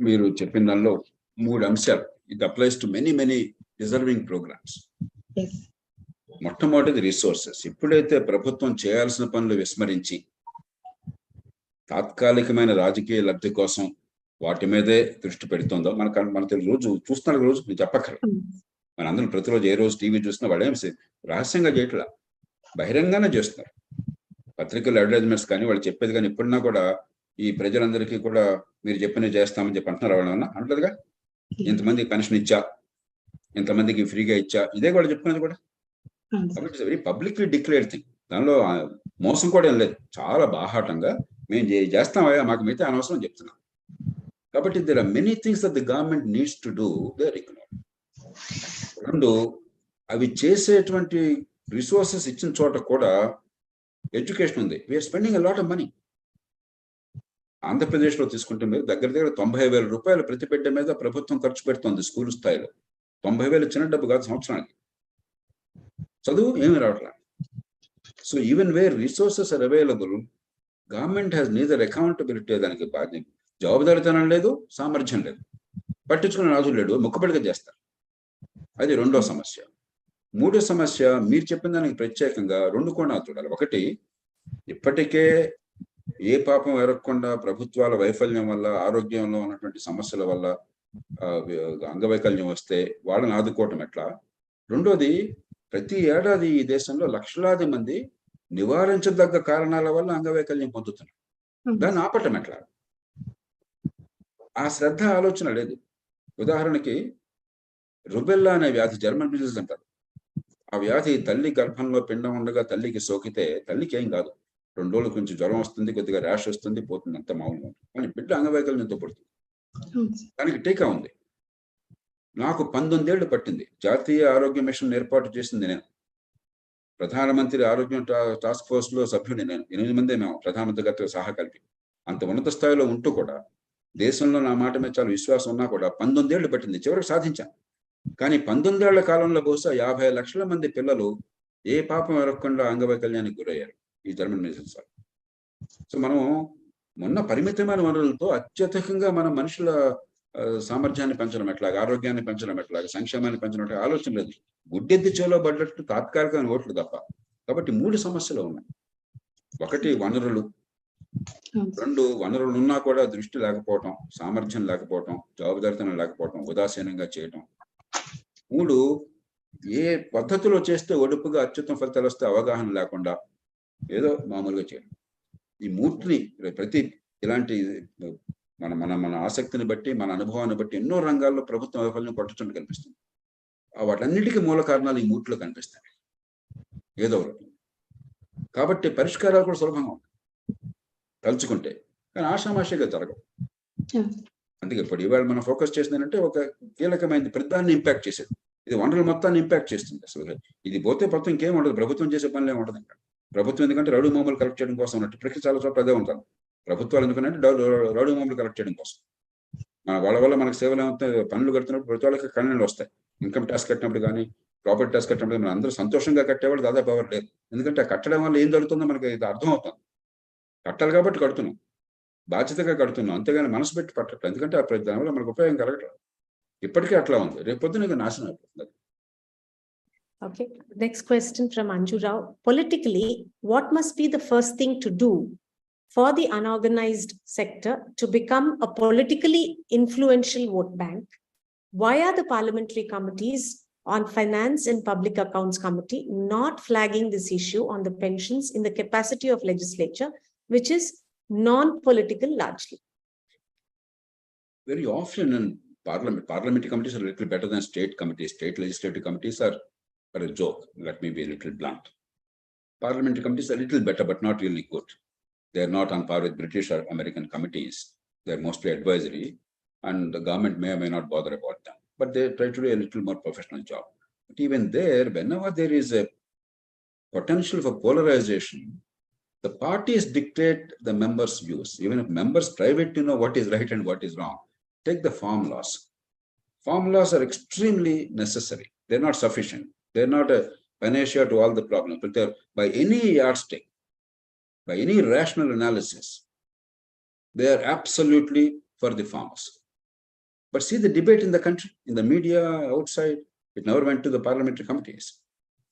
మీరు చెప్పిన దానిలో 3 అంశాలు. It applies to many deserving programs. మొట్టమొదటిది రిసోర్సెస్. ఎప్పుడైతే ప్రభుత్వం చేయాల్సిన పనులు విస్మరించి తాత్కాలికమైన రాజకీయ లబ్ధి కోసం వాటి మీదే దృష్టి పెడుతుందో మన రోజు చూస్తున్నారు. రోజు నేను చెప్పక్కర్లేదు, మన అందరం ప్రతిరోజు ఏ రోజు టీవీ చూసినా వాళ్ళు ఏం రహస్యంగా చేయట్లా, బహిరంగానే చేస్తున్నారు. పత్రికలు అడ్వర్టైజ్మెంట్స్ కానీ వాళ్ళు చెప్పేది కానీ ఇప్పుడున్నా కూడా ఈ ప్రజలందరికీ కూడా మీరు చెప్పినవి చేస్తామని చెప్పి అంటున్నారు. వాళ్ళన్నా అంటలేదుగా, ఇంతమందికి పెన్షన్ ఇచ్చా, ఇంతమందికి ఫ్రీగా ఇచ్చా, ఇదే కూడా చెప్పుకునేది కూడా. కాబట్టి it's very publicly declared thing. దానిలో మోసం కూడా ఏం లేదు. చాలా బాహాటంగా మేము చేస్తామయ్యా, మాకు మిగతా అనవసరం చెప్తున్నాం. కాబట్టి there are many things that the government needs to do, they are ignored. 2, అవి చేసేటువంటి రిసోర్సెస్ ఇచ్చిన చోట కూడా ఎడ్యుకేషన్ ఉంది. We are spending a lot of money. ఆంధ్రప్రదేశ్లో తీసుకుంటే మీరు దగ్గర 90,000 రూపాయలు ప్రతి బిడ్డ మీద ప్రభుత్వం ఖర్చు పెడుతోంది స్కూల్ స్థాయిలో. 90,000 చిన్న డబ్బు కాదు సంవత్సరానికి. చదువు ఏమి రావట్లేదు. So even where resources are available, government has neither accountability. దానికి జవాబుదారితనం లేదు, సామర్థ్యం లేదు, పట్టించుకునే రాజు లేడు, ముక్కుపడిగా చేస్తారు. అది 2వ సమస్య. 3వ సమస్య, మీరు చెప్పిన దానికి ప్రత్యేకంగా 2 కోణాలు చూడాలి. ఒకటి, ఇప్పటికే ఏ పాపం ఎరగకుండా ప్రభుత్వాల వైఫల్యం వల్ల, ఆరోగ్యంలో ఉన్నటువంటి సమస్యల వల్ల అంగవైకల్యం వస్తే వాళ్ళని ఆదుకోవటం ఎట్లా. 2వది, ప్రతి ఏడాది ఈ దేశంలో లక్షలాది మంది నివారించదగ్గ కారణాల వల్ల అంగవైకల్యం పొందుతున్నారు. దాన్ని ఆపటం ఎట్లా? ఆ శ్రద్ధ, ఆలోచన లేదు. ఉదాహరణకి రుబెల్లా అనే వ్యాధి, జర్మన్ డిసీజ్ అంటారు. ఆ వ్యాధి తల్లి గర్భంలో పిండం ఉండగా తల్లికి సోకితే తల్లికి ఏం కాదు, 2 రోజుల కొంచెం జ్వరం వస్తుంది, కొద్దిగా ర్యాష్ వస్తుంది, పోతుంది, అంత మామూలుగా ఉంటుంది. కానీ బిడ్డ అంగవైకల్యంతో పడుతుంది. దానికి టీకా ఉంది. నాకు 19 ఏళ్ళు పట్టింది. జాతీయ ఆరోగ్య మిషన్ ఏర్పాటు చేసింది నేను. ప్రధానమంత్రి ఆరోగ్యం టాస్క్ ఫోర్స్ లో సభ్యుని నేను. 8 మంది మేము ప్రధానమంత్రి గారితో సహా కలిపి. అంత ఉన్నత స్థాయిలో ఉంటూ కూడా దేశంలో నా మాట మీద చాలా విశ్వాసం ఉన్నా కూడా 19 ఏళ్ళు పట్టింది, చివరికి సాధించాను. కానీ 19 ఏళ్ల కాలంలో బహుశా 50 లక్షల మంది పిల్లలు ఏ పాపం ఎరగకుండా అంగవైకల్యానికి గురయ్యారు ఈ జర్మన్ డిసీజ్. సో మనం మొన్న పరిమితమైన వనరులతో అత్యధికంగా మన మనుషుల సామర్థ్యాన్ని పెంచడం ఎట్లాగా, ఆరోగ్యాన్ని పెంచడం ఎట్లాగా, సంక్షేమాన్ని పెంచడం ఎట్లా ఆలోచన లేదు. గుడ్డెద్ది చేలో పడ్డట్టు తాత్కాలికమైన ఓట్లు తప్ప. కాబట్టి 3 సమస్యలు ఉన్నాయి. ఒకటి వనరులు, రెండు, వనరులు ఉన్నా కూడా దృష్టి లేకపోవటం, సామర్థ్యం లేకపోవటం, జవాబుదారితనం లేకపోవటం, ఉదాసీనంగా చేయటం. 3, ఏ పద్ధతిలో చేస్తే ఒడుపుగా అత్యుత్తమ ఫలితాలు వస్తే అవగాహన లేకుండా ఏదో మామూలుగా చేయడం. ఈ 3ని ప్రతి ఇలాంటి మన మన మన ఆసక్తిని బట్టి, మన అనుభవాన్ని బట్టి ఎన్నో రంగాల్లో ప్రభుత్వం వైఫల్యం కొట్టడం కనిపిస్తుంది. వాటన్నిటికీ మూల కారణాలు ఈ 3లో కనిపిస్తాయి ఏదో ఒకటి. కాబట్టి పరిష్కారాలు కూడా సులభంగా ఉంటాయి తలుచుకుంటే, కానీ ఆషామాషిగా జరగవు. అందుకే ఇప్పుడు ఇవాళ మనం ఫోకస్ చేసిందంటే ఒక కీలకమైనది, ప్రతిదాన్ని ఇంపాక్ట్ చేసేది. ఇది వనరుల మొత్తాన్ని ఇంపాక్ట్ చేస్తుంది. అసలు ఇది పోతే ప్రభుత్వం ఇంకేం ఉండదు, ప్రభుత్వం చేసే పనులు ఏమి ఉండదు. ఇంకా ప్రభుత్వం ఎందుకంటే రౌడీ మామూలు కలెక్ట్ చేయడం కోసం ఉన్నట్టు ఇప్పటికీ చాలా చోట్ల అదే ఉంటారు ప్రభుత్వాలు. ఎందుకంటే రౌడీ మామూలు కలెక్ట్ చేయడం కోసం. వాళ్ళ వల్ల మనకు సేవలు ఏమవుతాయి, పనులు కడుతున్నప్పుడు ప్రతి వాళ్ళకి కన్నెలు వస్తాయి. ఇన్కమ్ ట్యాక్స్ కట్టినప్పుడు కానీ, ప్రాపర్టీ ట్యాక్స్ కట్టినప్పుడు మనం అందరూ సంతోషంగా కట్టేవాళ్ళు దాదాపు ఎవరు లేరు. ఎందుకంటే ఆ కట్టడం వల్ల ఏం జరుగుతుందో మనకి ఇది అర్థం అవుతుంది. కట్టాలి కాబట్టి కడుతున్నాం, బాధ్యతగా కడుతున్నాం, అంతేగాని మనసు పెట్టి పట్టట్లేదు. ఎందుకంటే దానివల్ల మనకు ఉపయోగం కలగట్లేదు. ఇప్పటికీ అట్లా ఉంది, రేపు పొద్దున నాశనం అయిపోతుంది. Okay, next question from Anju Rao. Politically, what must be the first thing to do for the unorganized sector to become a politically influential vote bank? Why are the parliamentary committees on Finance and Public Accounts Committee not flagging this issue on the pensions in the capacity of legislature, which is non-political largely? Very often in parliamentary committees are a little better than state committees. State legislative committees are a joke. Let me be a little blunt. Parliamentary committees are a little better, but not really good. They are not on par with British or American committees. They are mostly advisory, and the government may or may not bother about them. But they try to do a little more professional job. But even there, whenever there is a potential for polarization, the parties dictate the members' views. Even if members private to know what is right and what is wrong. Take the formulas. Formulas are extremely necessary. They're not sufficient. They're not a panacea to all the problems, but they're, by any yardstick, by any rational analysis, they are absolutely for the farmers. But see the debate in the country, in the media, outside, it never went to the parliamentary committees.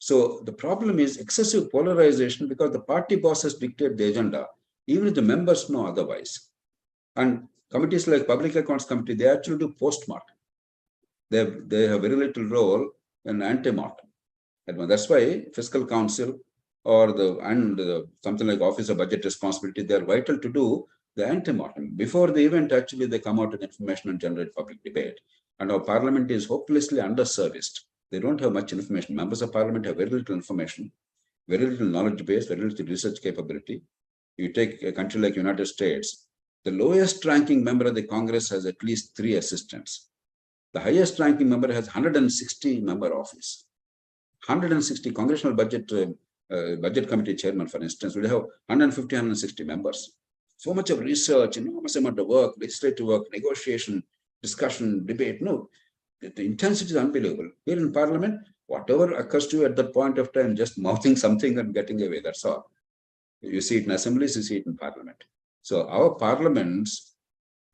So the problem is excessive polarization because the party bosses dictate the agenda, even if the members know otherwise. And committees like Public Accounts Committee, they actually do post-mortem. They have very little role in ante-mortem. That's why Fiscal Council or something like Office of Budget Responsibility, they are vital to do the ante-mortem. Before the event, actually, they come out with information and generate public debate. And our parliament is hopelessly underserviced. They don't have much information. Members of parliament have very little information, very little knowledge base, very little research capability. You take a country like United States, the lowest ranking member of the Congress has at least 3 assistants. The highest ranking member has 160 member office. 160 congressional budget committee chairman, for instance, will have 150, 160 members. So much of research, enormous amount of work, legislative work, negotiation, discussion, debate. No, the intensity is unbelievable. Here in Parliament, whatever occurs to you at that point of time, just mouthing something and getting away, that's all. You see it in assemblies, you see it in Parliament. So our parliaments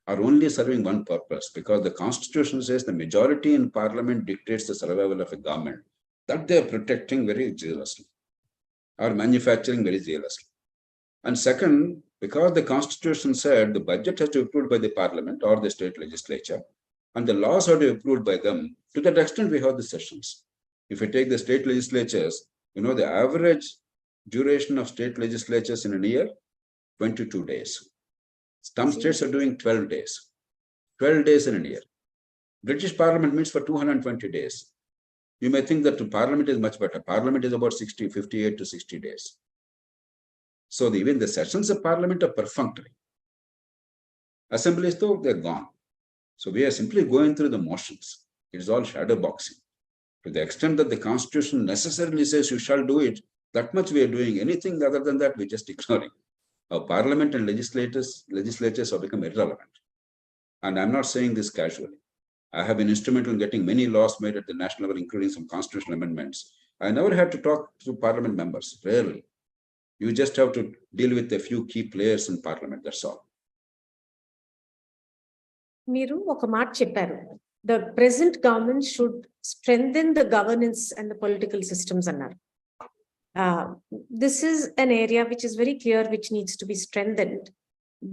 are only serving one purpose, because the Constitution says the majority in Parliament dictates the survival of a government. That they are protecting very zealously, or manufacturing very zealously. And second, because the Constitution said the budget has to be approved by the Parliament or the state legislature, and the laws are to be approved by them, to that extent we have the sessions. If you take the state legislatures, the average duration of state legislatures in a year, 22 days. Some states are doing 12 days. 12 days in a year. British Parliament meets for 220 days. You may think that Parliament is much better. Parliament is about 58 to 60 days. So even the sessions of Parliament are perfunctory. Assemblies, though, they're gone. So we are simply going through the motions. It is all shadow boxing. To the extent that the Constitution necessarily says you shall do it, that much we are doing. Anything other than that, we're just ignoring. Our Parliament and legislatures have become irrelevant. And I'm not saying this casually. I have been instrumental in getting many laws made at the national level, including some constitutional amendments. I never had to talk to Parliament members, rarely. You just have to deal with a few key players in Parliament, that's all. మీరు ఒక మాట చెప్పారు, the present government should strengthen the governance and the political systems అన్నారు. This is an area which is very clear, which needs to be strengthened.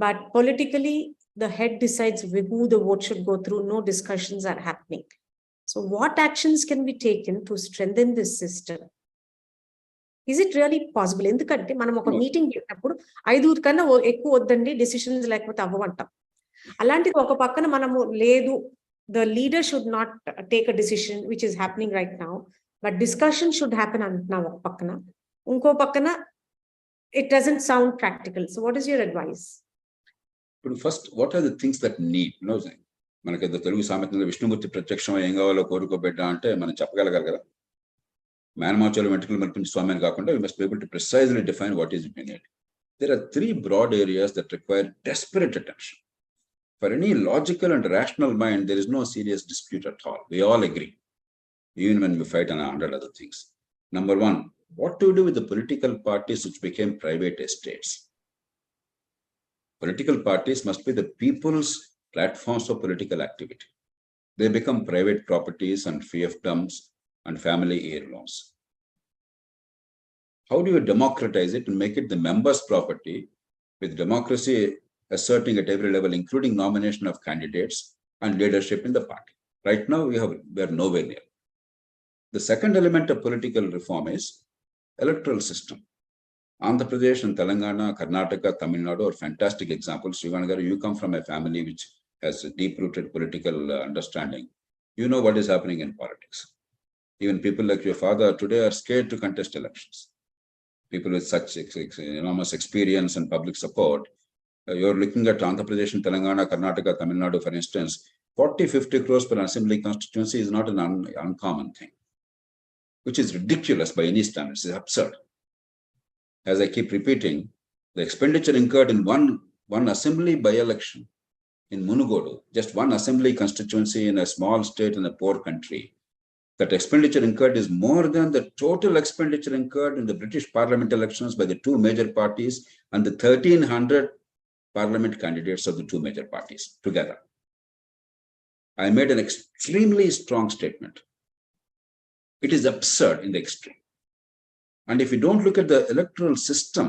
But politically, the head decides who the vote should go through. No discussions are happening. So what actions can be taken to strengthen this system? Is it really possible? ఎందుకంటే మనం ఒక meeting పెట్టినప్పుడు 5 కన్నా ఎక్కువ వద్దండి, decisions లేకపోతే అవ్వమంటాం. అలాంటిది ఒక పక్కన మనము లేదు, the leader should not take a decision, which is happening right now, but discussion should happen అంటున్నాం ఒక పక్కన. ఇంకో పక్కన it doesn't sound practical. So what is your advice? But first, what are the things that need? మనకి తెలుగు సామెతంగా విష్ణుమూర్తి ప్రత్యక్షం ఏం కావాలో కోరుకోబెట్ట అంటే మనం చెప్పగలగాలి కదా. మేనమాచోలు వెంట్రుకలు మరిపించి స్వామి అని కాకుండా we must be able to precisely define what is needed. There are 3 broad areas that require desperate attention. For any logical and rational mind, there is no serious dispute at all. We all agree, even when we fight on 100 other things. Number 1, what to do with the political parties which became private estates? Political parties must be the people's platforms for political activity. They become private properties and fiefdoms and family heirlooms. How do you democratize it and make it the members' property, with democracy asserting at every level, including nomination of candidates and leadership in the party? Right now, we are nowhere near. The second element of political reform is electoral system. Andhra Pradesh and Telangana, Karnataka, Tamil Nadu are fantastic examples. Srivani garu, you come from a family which has a deep-rooted political understanding. You know what is happening in politics. Even people like your father today are scared to contest elections. People with such enormous experience and public support. You're looking at Andhra Pradesh and Telangana, Karnataka, Tamil Nadu, for instance, 40-50 crores per assembly constituency is not an uncommon thing, which is ridiculous by any standards. It's absurd. As I keep repeating, the expenditure incurred in one assembly by-election in Munugodu, just one assembly constituency in a small state in a poor country, that expenditure incurred is more than the total expenditure incurred in the British Parliament elections by the 2 major parties and the 1,300 Parliament candidates of the 2 major parties together. I made an extremely strong statement. It is absurd in the extreme. And if you don't look at the electoral system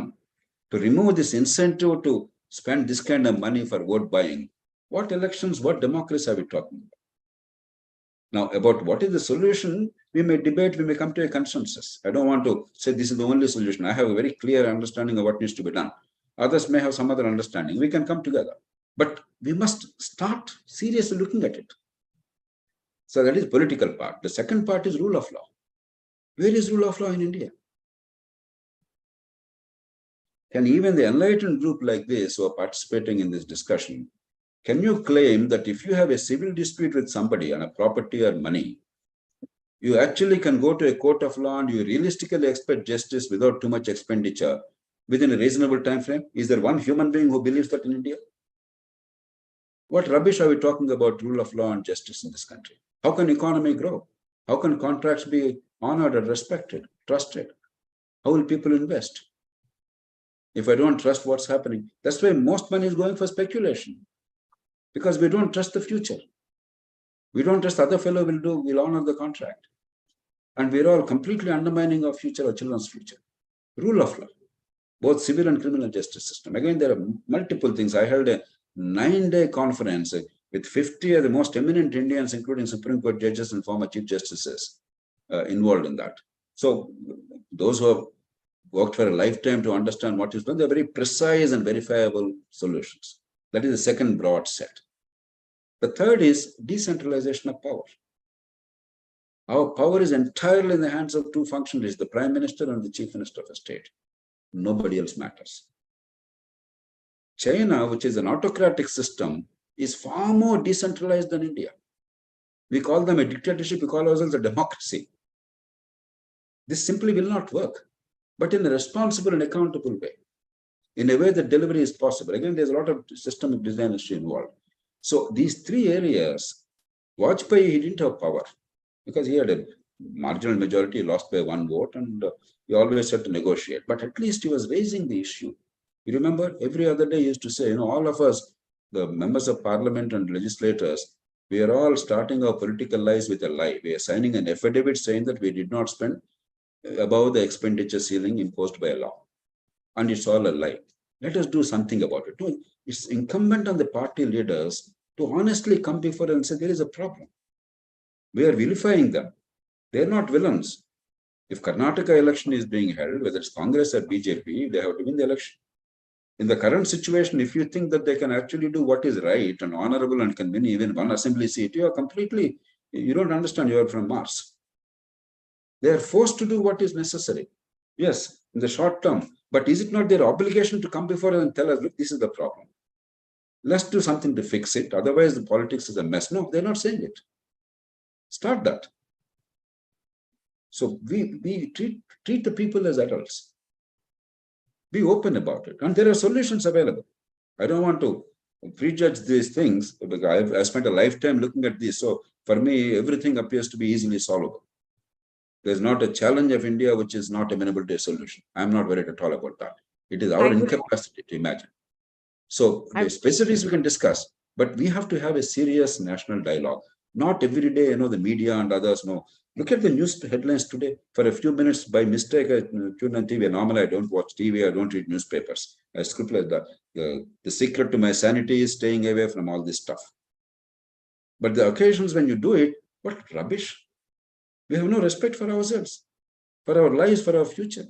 to remove this incentive to spend this kind of money for vote buying, what elections, what democracy are we talking about? Now, about what is the solution, we may debate, we may come to a consensus. I don't want to say this is the only solution. I have a very clear understanding of what needs to be done. Others may have some other understanding. We can come together. But we must start seriously looking at it. So that is political part. The second part is rule of law. Where is rule of law in India? Can even the enlightened group like this who are participating in this discussion, can you claim that if you have a civil dispute with somebody on a property or money, you actually can go to a court of law and you realistically expect justice without too much expenditure within a reasonable time frame? Is there one human being who believes that in India? What rubbish are we talking about rule of law and justice in this country? How can economy grow? How can contracts be honored and respected, trusted? How will people invest? If I don't trust what's happening, that's why most money is going for speculation, because we don't trust the future. We don't trust the other fellow will honor the contract. And we're all completely undermining our future, our children's future. Rule of law, both civil and criminal justice system. Again, there are multiple things. I held a 9-day conference with 50 of the most eminent Indians, including Supreme Court judges and former Chief Justices involved in that. So those who have worked for a lifetime to understand what is done, they're very precise and verifiable solutions. That is the second broad set. The third is decentralization of power. Our power is entirely in the hands of 2 functionaries, the Prime Minister and the Chief Minister of a state. Nobody else matters. China, which is an autocratic system, is far more decentralized than India. We call them a dictatorship, we call ourselves a democracy. This simply will not work, but in a responsible and accountable way, in a way that delivery is possible. Again, there's a lot of systemic design issue involved. So these 3 areas, Vajpayee, he didn't have power because he had a marginal majority, lost by 1 vote, and he always had to negotiate. But at least he was raising the issue. You remember, every other day he used to say, all of us, the members of parliament and legislators, we are all starting our political lives with a lie. We are signing an affidavit saying that we did not spend above the expenditure ceiling imposed by a law. And it's all a lie. Let us do something about it. No, it's incumbent on the party leaders to honestly come before and say there is a problem. We are vilifying them. They're not villains. If Karnataka election is being held, whether it's Congress or BJP, they have to win the election. In the current situation, if you think that they can actually do what is right and honorable and can win even one assembly seat, you don't understand, you are from Mars. They are forced to do what is necessary. Yes, in the short term. But is it not their obligation to come before us and tell us, look, this is the problem. Let's do something to fix it. Otherwise, the politics is a mess. No, they're not saying it. Start that. So we treat the people as adults. Be open about it. And there are solutions available. I don't want to prejudge these things because I've spent a lifetime looking at this. So for me, everything appears to be easily solvable. There's not a challenge of India which is not amenable to a solution. I'm not worried at all about that. It is our incapacity to imagine. So the specifics we can discuss, but we have to have a serious national dialogue. Not every day, the media and others know. Look at the news headlines today. For a few minutes, by mistake, I tune on TV. Normally, I don't watch TV. I don't read newspapers. I scrupulous that the secret to my sanity is staying away from all this stuff. But the occasions when you do it, what rubbish. We have no respect for ourselves, for our lives, for our future.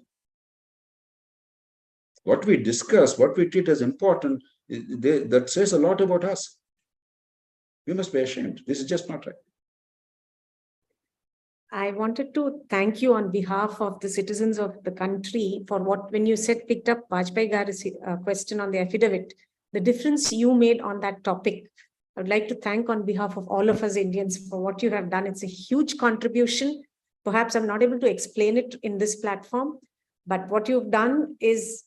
What we discuss, what we treat as important, that says a lot about us. We must be ashamed. This is just not right. I wanted to thank you on behalf of the citizens of the country for when you picked up Vajpayee Garu's question on the affidavit, the difference you made on that topic. I would like to thank on behalf of all of us Indians for what you have done. It's a huge contribution. Perhaps I'm not able to explain it in this platform, but what you've done is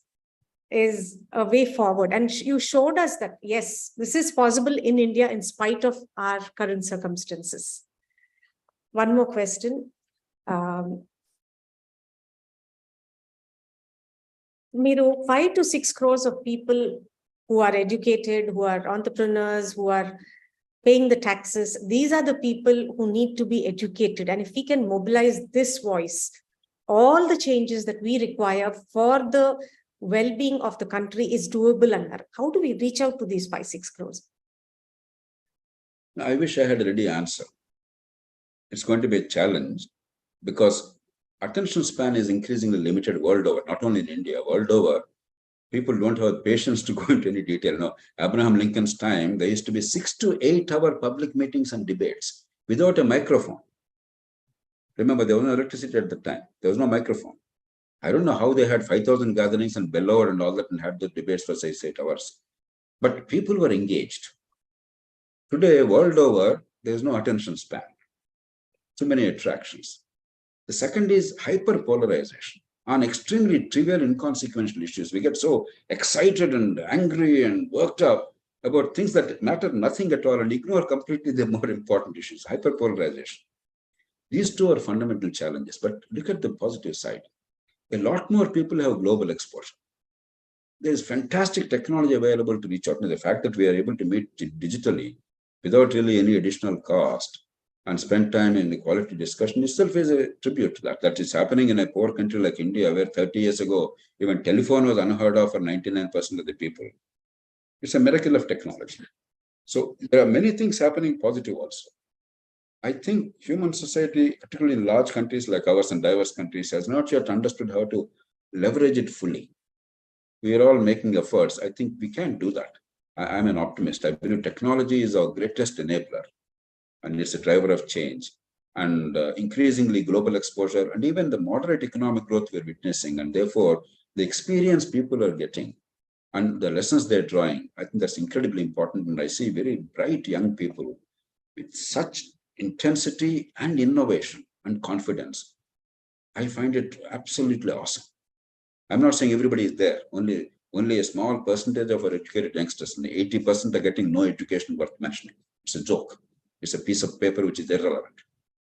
a way forward. And you showed us that, yes, this is possible in India in spite of our current circumstances. One more question. Miru, 5 to 6 crores of people who are educated, who are entrepreneurs, who are paying the taxes, these are the people who need to be educated. And if we can mobilize this voice, all the changes that we require for the well-being of the country is doable. And how do we reach out to these 5-6 crores? I wish I had a ready answer. It's going to be a challenge because attention span is increasingly limited world over, not only in India, world over. People don't have patience to go into any detail. No, Abraham Lincoln's time, there used to be 6 to 8 hour public meetings and debates without a microphone. Remember, there was no electricity at the time. There was no microphone. I don't know how they had 5,000 gatherings and bellowed and all that and had the debates for 6-8 hours. But people were engaged. Today, world over, there's no attention span. Too many attractions. The second is hyperpolarization. On extremely trivial, inconsequential issues, we get so excited and angry and worked up about things that matter nothing at all and ignore completely the more important issues. Hyperpolarization. These two are fundamental challenges, but look at the positive side. A lot more people have global exposure. There is fantastic technology available to reach out. And the fact that we are able to meet digitally without really any additional cost and spend time in the quality discussion itself is a tribute to that. That is happening in a poor country like India, where 30 years ago, even telephone was unheard of for 99% of the people. It's a miracle of technology. So there are many things happening positive also. I think human society, particularly in large countries like ours and diverse countries, has not yet understood how to leverage it fully. We are all making efforts. I think we can do that. I'm an optimist. I believe technology is our greatest enabler. And it's a driver of change and increasingly global exposure and even the moderate economic growth we're witnessing. And therefore, the experience people are getting and the lessons they're drawing, I think that's incredibly important. And I see very bright young people with such intensity and innovation and confidence. I find it absolutely awesome. I'm not saying everybody is there. Only a small percentage of our educated youngsters, and 80% are getting no education worth mentioning. It's a joke. It's a piece of paper which is irrelevant.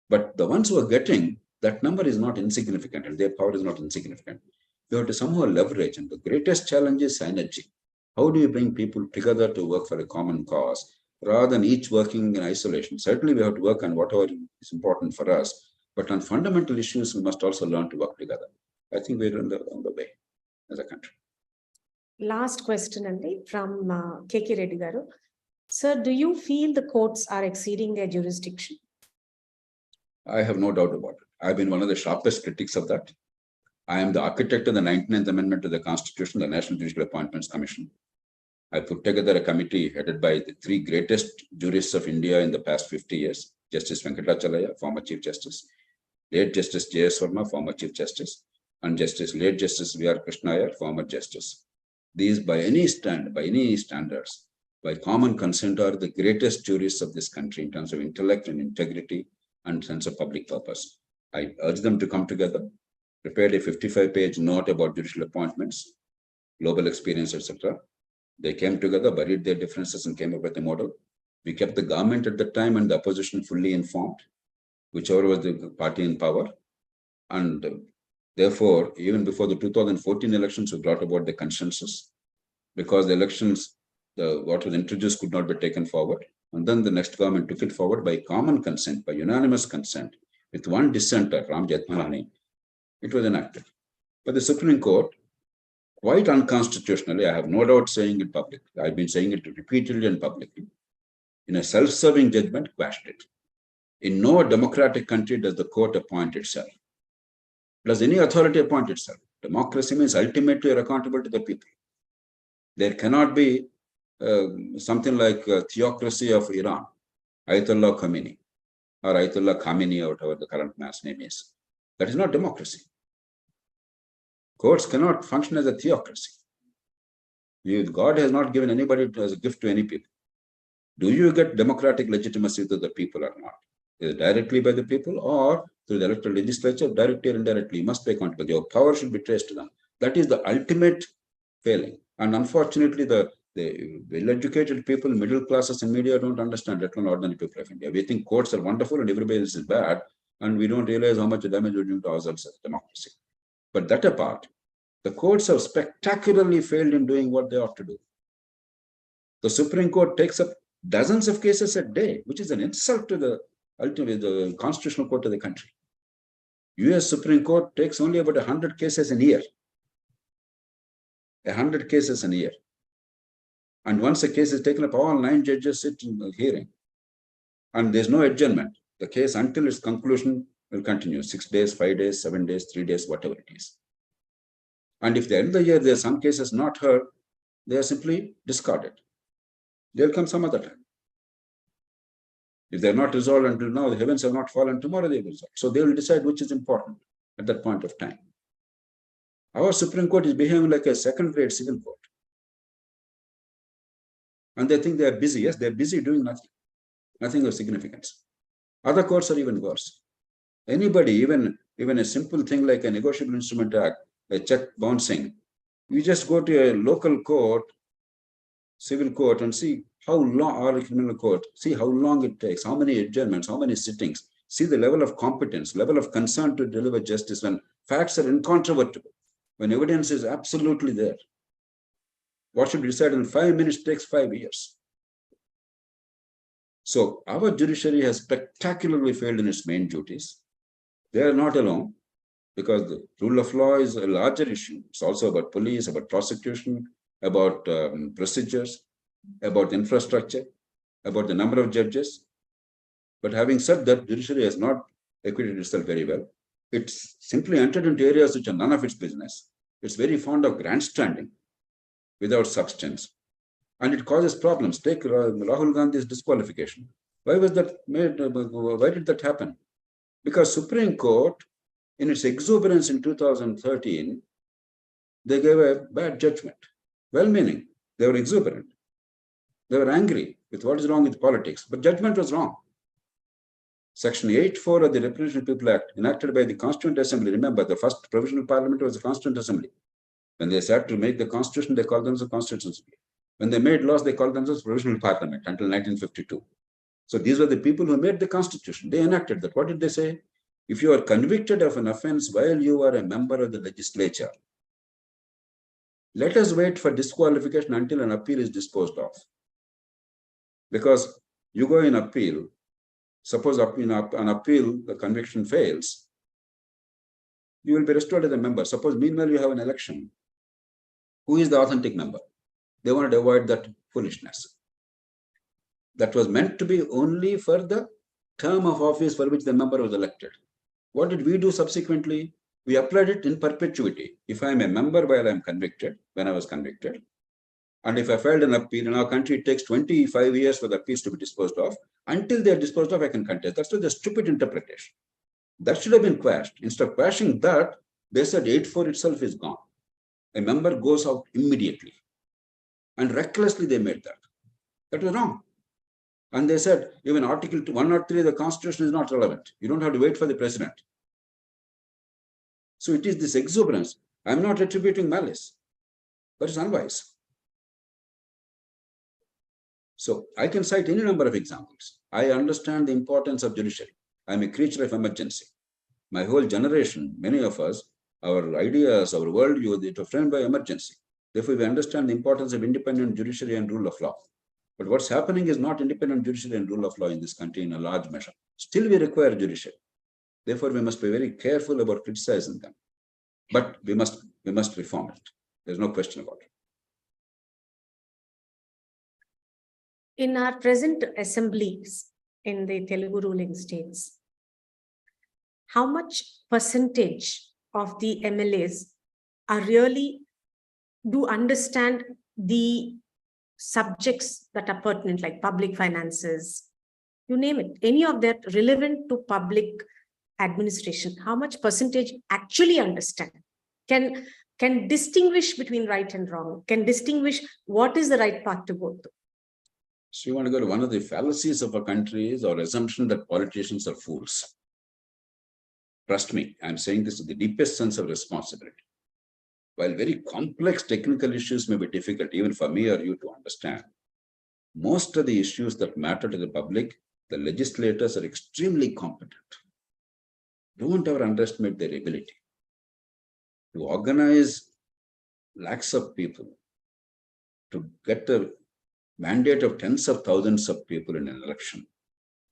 But the ones who are getting, that number is not insignificant and their power is not insignificant. You have to somehow leverage, and the greatest challenge is synergy. How do you bring people together to work for a common cause rather than each working in isolation? Certainly we have to work on whatever is important for us, But on fundamental issues, we must also learn to work together. I think we're on the way as a country. Last question, Andy, from KK Reddy Garu. Sir, do you feel the courts are exceeding their jurisdiction? I have no doubt about it. I've been one of the sharpest critics of that. I am the architect of the 99th Amendment to the Constitution, the National Judicial Appointments Commission. I put together a committee headed by the three greatest jurists of India in the past 50 years, Justice Venkatachalaya, former Chief Justice, late Justice J.S. Verma, former Chief Justice, and late Justice V.R. Krishnaiyer, former Justice. These, by any standards, by common consent, are the greatest jurists of this country in terms of intellect and integrity and sense of public purpose. I urge them to come together, prepared a 55-page note about judicial appointments, global experience, etc. They came together, buried their differences, and came up with a model. We kept the government at the time and the opposition fully informed, whichever was the party in power. And therefore, even before the 2014 elections, we brought about the consensus, because the elections, what was introduced could not be taken forward. And then the next government took it forward by common consent, by unanimous consent, with one dissenter, Ram Jethmalani. It was enacted. But the Supreme Court, quite unconstitutionally, I have no doubt saying it publicly, I've been saying it repeatedly and publicly, in a self-serving judgment, quashed it. In no democratic country does the court appoint itself. Does any authority appoint itself? Democracy means ultimately you're accountable to the people. There cannot be something like theocracy of Iran, Ayatollah Khomeini, or Ayatollah Khamenei, or whatever the current man's name is. That is not democracy. Courts cannot function as a theocracy. God has not given anybody as a gift to any people. Do you get democratic legitimacy to the people or not? Either directly by the people or through the electoral legislature, directly or indirectly, you must be accountable. Your power should be traced to them. That is the ultimate failing. And unfortunately, the well-educated people, middle classes and media don't understand, let alone ordinary people of India. We think courts are wonderful and everybody else is bad, and we don't realize how much damage we're doing to ourselves as democracy. But that apart, the courts have spectacularly failed in doing what they ought to do. The Supreme Court takes up dozens of cases a day, which is an insult to the constitutional court of the country. US Supreme Court takes only about 100 cases a year. 100 cases a year. And once a case is taken up, all 9 judges sit in the hearing. And there's no adjournment. The case until its conclusion will continue. 6 days, 5 days, 7 days, 3 days, whatever it is. And if at the end of the year there are some cases not heard, they are simply discarded. They'll come some other time. If they're not resolved until now, the heavens have not fallen, tomorrow they will resolve. So they will decide which is important at that point of time. Our Supreme Court is behaving like a second-grade civil court. And they think they are busy. Yes, they're busy doing nothing of significance. Other courts are even worse. Anybody, even a simple thing like a negotiable instrument act, a check bouncing, you just go to a local court, civil court, and see how long, or a criminal court, see how long it takes, how many adjournments, how many sittings, see the level of competence, level of concern to deliver justice when facts are incontrovertible, when evidence is absolutely there. What should be decided in 5 minutes takes 5 years. So our judiciary has spectacularly failed in its main duties. They are not alone, because the rule of law is a larger issue. It's also about police, about prosecution, about procedures, about infrastructure, about the number of judges. But having said that, judiciary has not acquitted itself very well. It's simply entered into areas which are none of its business. It's very fond of grandstanding without substance. And it causes problems. Take Rahul Gandhi's disqualification. Why was that made? Why did that happen? Because Supreme Court, in its exuberance in 2013, they gave a bad judgment. Well-meaning. They were exuberant. They were angry with what is wrong with politics. But judgment was wrong. Section 8(4) of the Representation of People Act, enacted by the Constituent Assembly. Remember, the first provisional parliament was the Constituent Assembly. When they sat to make the Constitution, they called themselves Constituent Assembly. When they made laws, they called themselves Provisional Parliament until 1952. So these were the people who made the Constitution. They enacted that. What did they say? If you are convicted of an offense while you are a member of the legislature, let us wait for disqualification until an appeal is disposed of. Because you go in appeal, Suppose an appeal, the conviction fails, you will be restored as a member. Suppose meanwhile you have an election. Who is the authentic member? They want to avoid that foolishness. That was meant to be only for the term of office for which the member was elected. What did we do subsequently? We applied it in perpetuity. If I am a member while I am convicted, when I was convicted, and if I filed an appeal in our country, it takes 25 years for the appeals to be disposed of. Until they are disposed of, I can contest. That's just a stupid interpretation. That should have been quashed. Instead of quashing that, they said 8-4 itself is gone. A member goes out immediately. And recklessly they made that. That was wrong. And they said, even Article 103 of the Constitution is not relevant. You don't have to wait for the president. So it is this exuberance. I'm not attributing malice. That is unwise. So I can cite any number of examples. I understand the importance of judiciary. I'm a creature of emergency. My whole generation, many of us, our ideas, our worldview, they were framed by emergency. Therefore, we understand the importance of independent judiciary and rule of law. But what's happening is not independent judiciary and rule of law in this country in a large measure. Still, we require judiciary. Therefore, we must be very careful about criticizing them. But we must reform it. There's no question about it. In our present assemblies in the Telugu ruling states, how much percentage of the MLAs are really do understand the subjects that are pertinent, like public finances, you name it, any of that relevant to public administration? How much percentage actually understand, can distinguish between right and wrong, can distinguish what is the right path to go to? So you want to go to one of the fallacies of our country is our assumption that politicians are fools. Trust me, I'm saying this with the deepest sense of responsibility. While very complex technical issues may be difficult even for me or you to understand, most of the issues that matter to the public, the legislators are extremely competent. Don't ever underestimate their ability to organize lakhs of people, to get the mandate of tens of thousands of people in an election,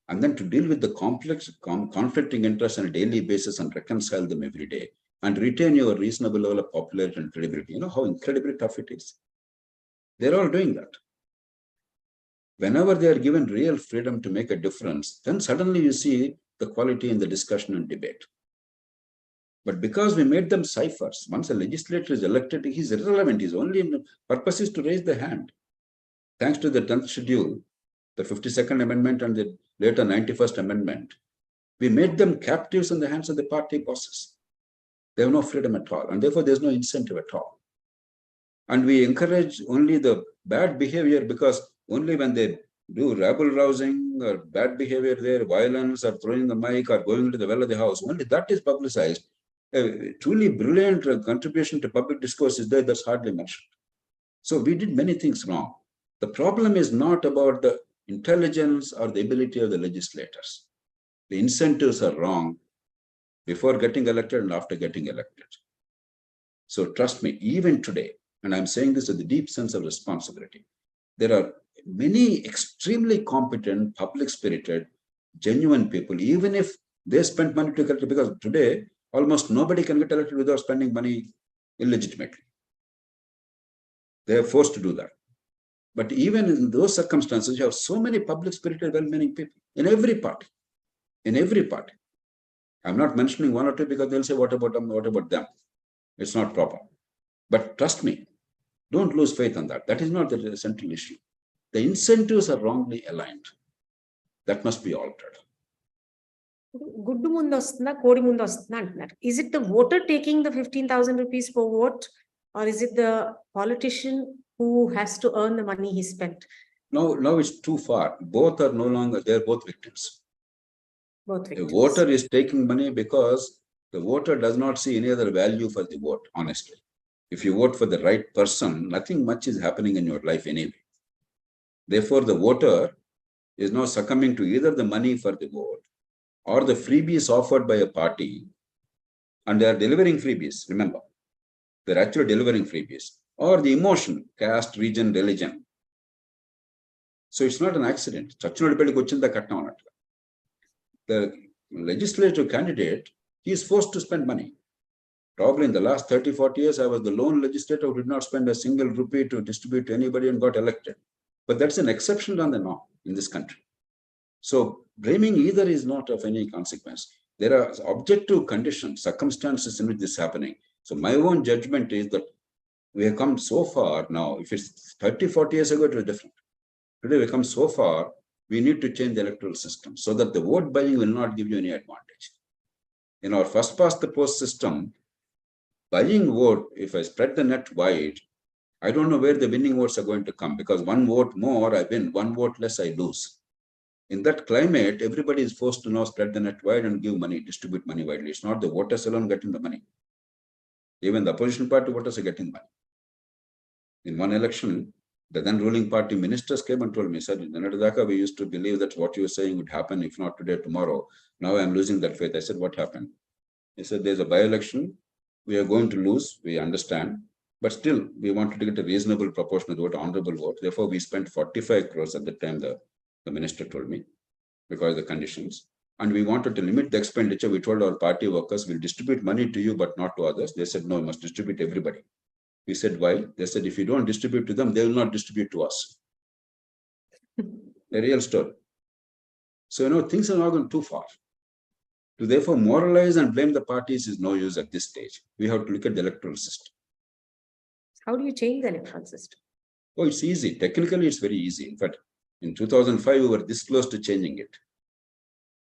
and then to deal with the complex conflicting interests on a daily basis and reconcile them every day and retain your reasonable level of popularity and credibility. You know how incredibly tough it is. They're all doing that. Whenever they are given real freedom to make a difference, then suddenly you see the quality in the discussion and debate. But because we made them ciphers, once a legislator is elected, he's irrelevant. His only purpose is to raise the hand. Thanks to the 10th schedule, the 52nd Amendment and the later 91st Amendment, we made them captives in the hands of the party bosses. They have no freedom at all, and therefore there's no incentive at all. And we encourage only the bad behavior because only when they do rabble-rousing or bad behavior there, violence or throwing the mic or going into the well of the house, only that is publicized. A truly brilliant contribution to public discourse is there that's hardly mentioned. So we did many things wrong. The problem is not about the intelligence or the ability of the legislators. The incentives are wrong before getting elected and after getting elected. So trust me, even today, and I'm saying this with a deep sense of responsibility, there are many extremely competent, public-spirited, genuine people, even if they spent money to get elected, because today, almost nobody can get elected without spending money illegitimately. They are forced to do that. But even in those circumstances, you have so many public-spirited, well-meaning people in every party. In every party. I'm not mentioning one or two because they'll say, what about them? What about them? It's not proper. But trust me, don't lose faith on that. That is not the central issue. The incentives are wrongly aligned. That must be altered. Guddu mundu ostunda, kodi mundu ostunda antunnaru. Is it the voter taking the 15,000 rupees per vote, or is it the politician who has to earn the money he spent? Now it's too far. Both are no longer, they're both victims. Both victims. The voter is taking money because the voter does not see any other value for the vote, honestly. If you vote for the right person, nothing much is happening in your life anyway. Therefore, the voter is now succumbing to either the money for the vote or the freebies offered by a party, and they are delivering freebies, remember. They're actually delivering freebies, or the emotion, caste, region, religion. So it's not an accident. the legislative candidate, he is forced to spend money. Probably in the last 30, 40 years, I was the lone legislator who did not spend a single rupee to distribute to anybody and got elected. But that's an exception than the norm in this country. So blaming either is not of any consequence. There are objective conditions, circumstances in which this is happening. So my own judgment is that we have come so far now. If it's 30, 40 years ago, it was different. Today we have come so far, we need to change the electoral system so that the vote buying will not give you any advantage. In our first past the post system, buying vote, if I spread the net wide, I don't know where the winning votes are going to come, because one vote more I win, one vote less I lose. In that climate, everybody is forced to now spread the net wide and give money, distribute money widely. It's not the voters alone getting the money. Even the opposition party voters are getting money. In one election, the then ruling party ministers came and told me, sir, in Nadadaka, we used to believe that what you were saying would happen, if not today, tomorrow. Now I'm losing that faith. I said, what happened? He said, there's a by-election. We are going to lose. We understand. But still, we wanted to get a reasonable proportional vote, honorable vote. Therefore, we spent 45 crores at the time, the minister told me, because of the conditions. And we wanted to limit the expenditure. We told our party workers, we'll distribute money to you, but not to others. They said, no, we must distribute everybody. We said, why? They said, if you don't distribute to them, they will not distribute to us. A real story. So, things are not going too far. To therefore moralize and blame the parties is no use at this stage. We have to look at the electoral system. How do you change the electoral system? Oh, it's easy. Technically, it's very easy. In fact, in 2005, we were this close to changing it.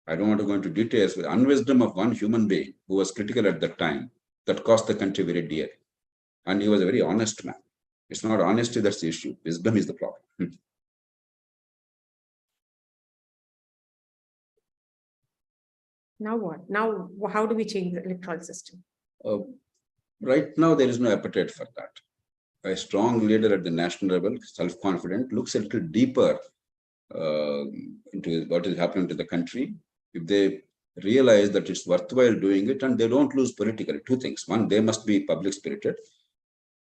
I don't want to go into details, but unwisdom of one human being who was critical at that time, that cost the country very dear. And he was a very honest man. It's not honesty that's the issue. Wisdom is the problem. Now what? Now, how do we change the electoral system? Right now, there is no appetite for that. A strong leader at the national level, self-confident, looks a little deeper into what is happening to the country. If they realize that it's worthwhile doing it and they don't lose politically, two things. One, they must be public-spirited.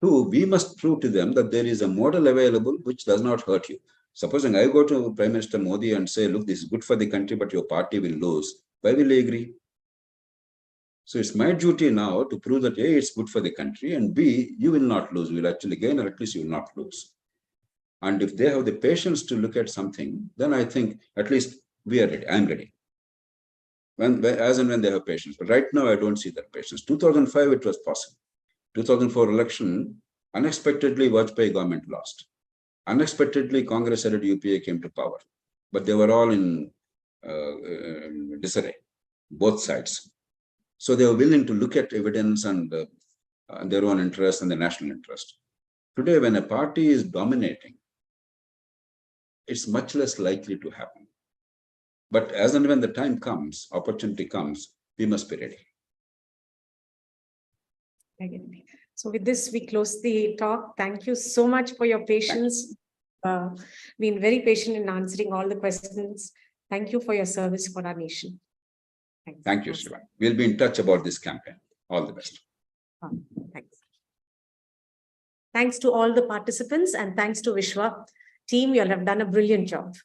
Two, we must prove to them that there is a model available which does not hurt you. Supposing I go to Prime Minister Modi and say, look, this is good for the country, but your party will lose. Why will he agree? So it's my duty now to prove that A, it's good for the country, and B, you will not lose. You will actually gain, or at least you will not lose. And if they have the patience to look at something, then I think at least we are ready. I'm ready. As and when they have patience. But right now, I don't see that patience. 2005, it was possible. 2004 election, unexpectedly, Vajpayee government lost. Unexpectedly, Congress-headed UPA came to power. But they were all in disarray, both sides. So they were willing to look at evidence and their own interest and the national interest. Today, when a party is dominating, it's much less likely to happen. But as and when the time comes, opportunity comes, we must be ready. So with this, we close the talk. Thank you so much for your patience. Been very patient in answering all the questions. Thank you for your service for our nation. Thank you, Shiva. We'll be in touch about this campaign. All the best. Thanks. Thanks to all the participants and thanks to Vishwa team. You all have done a brilliant job.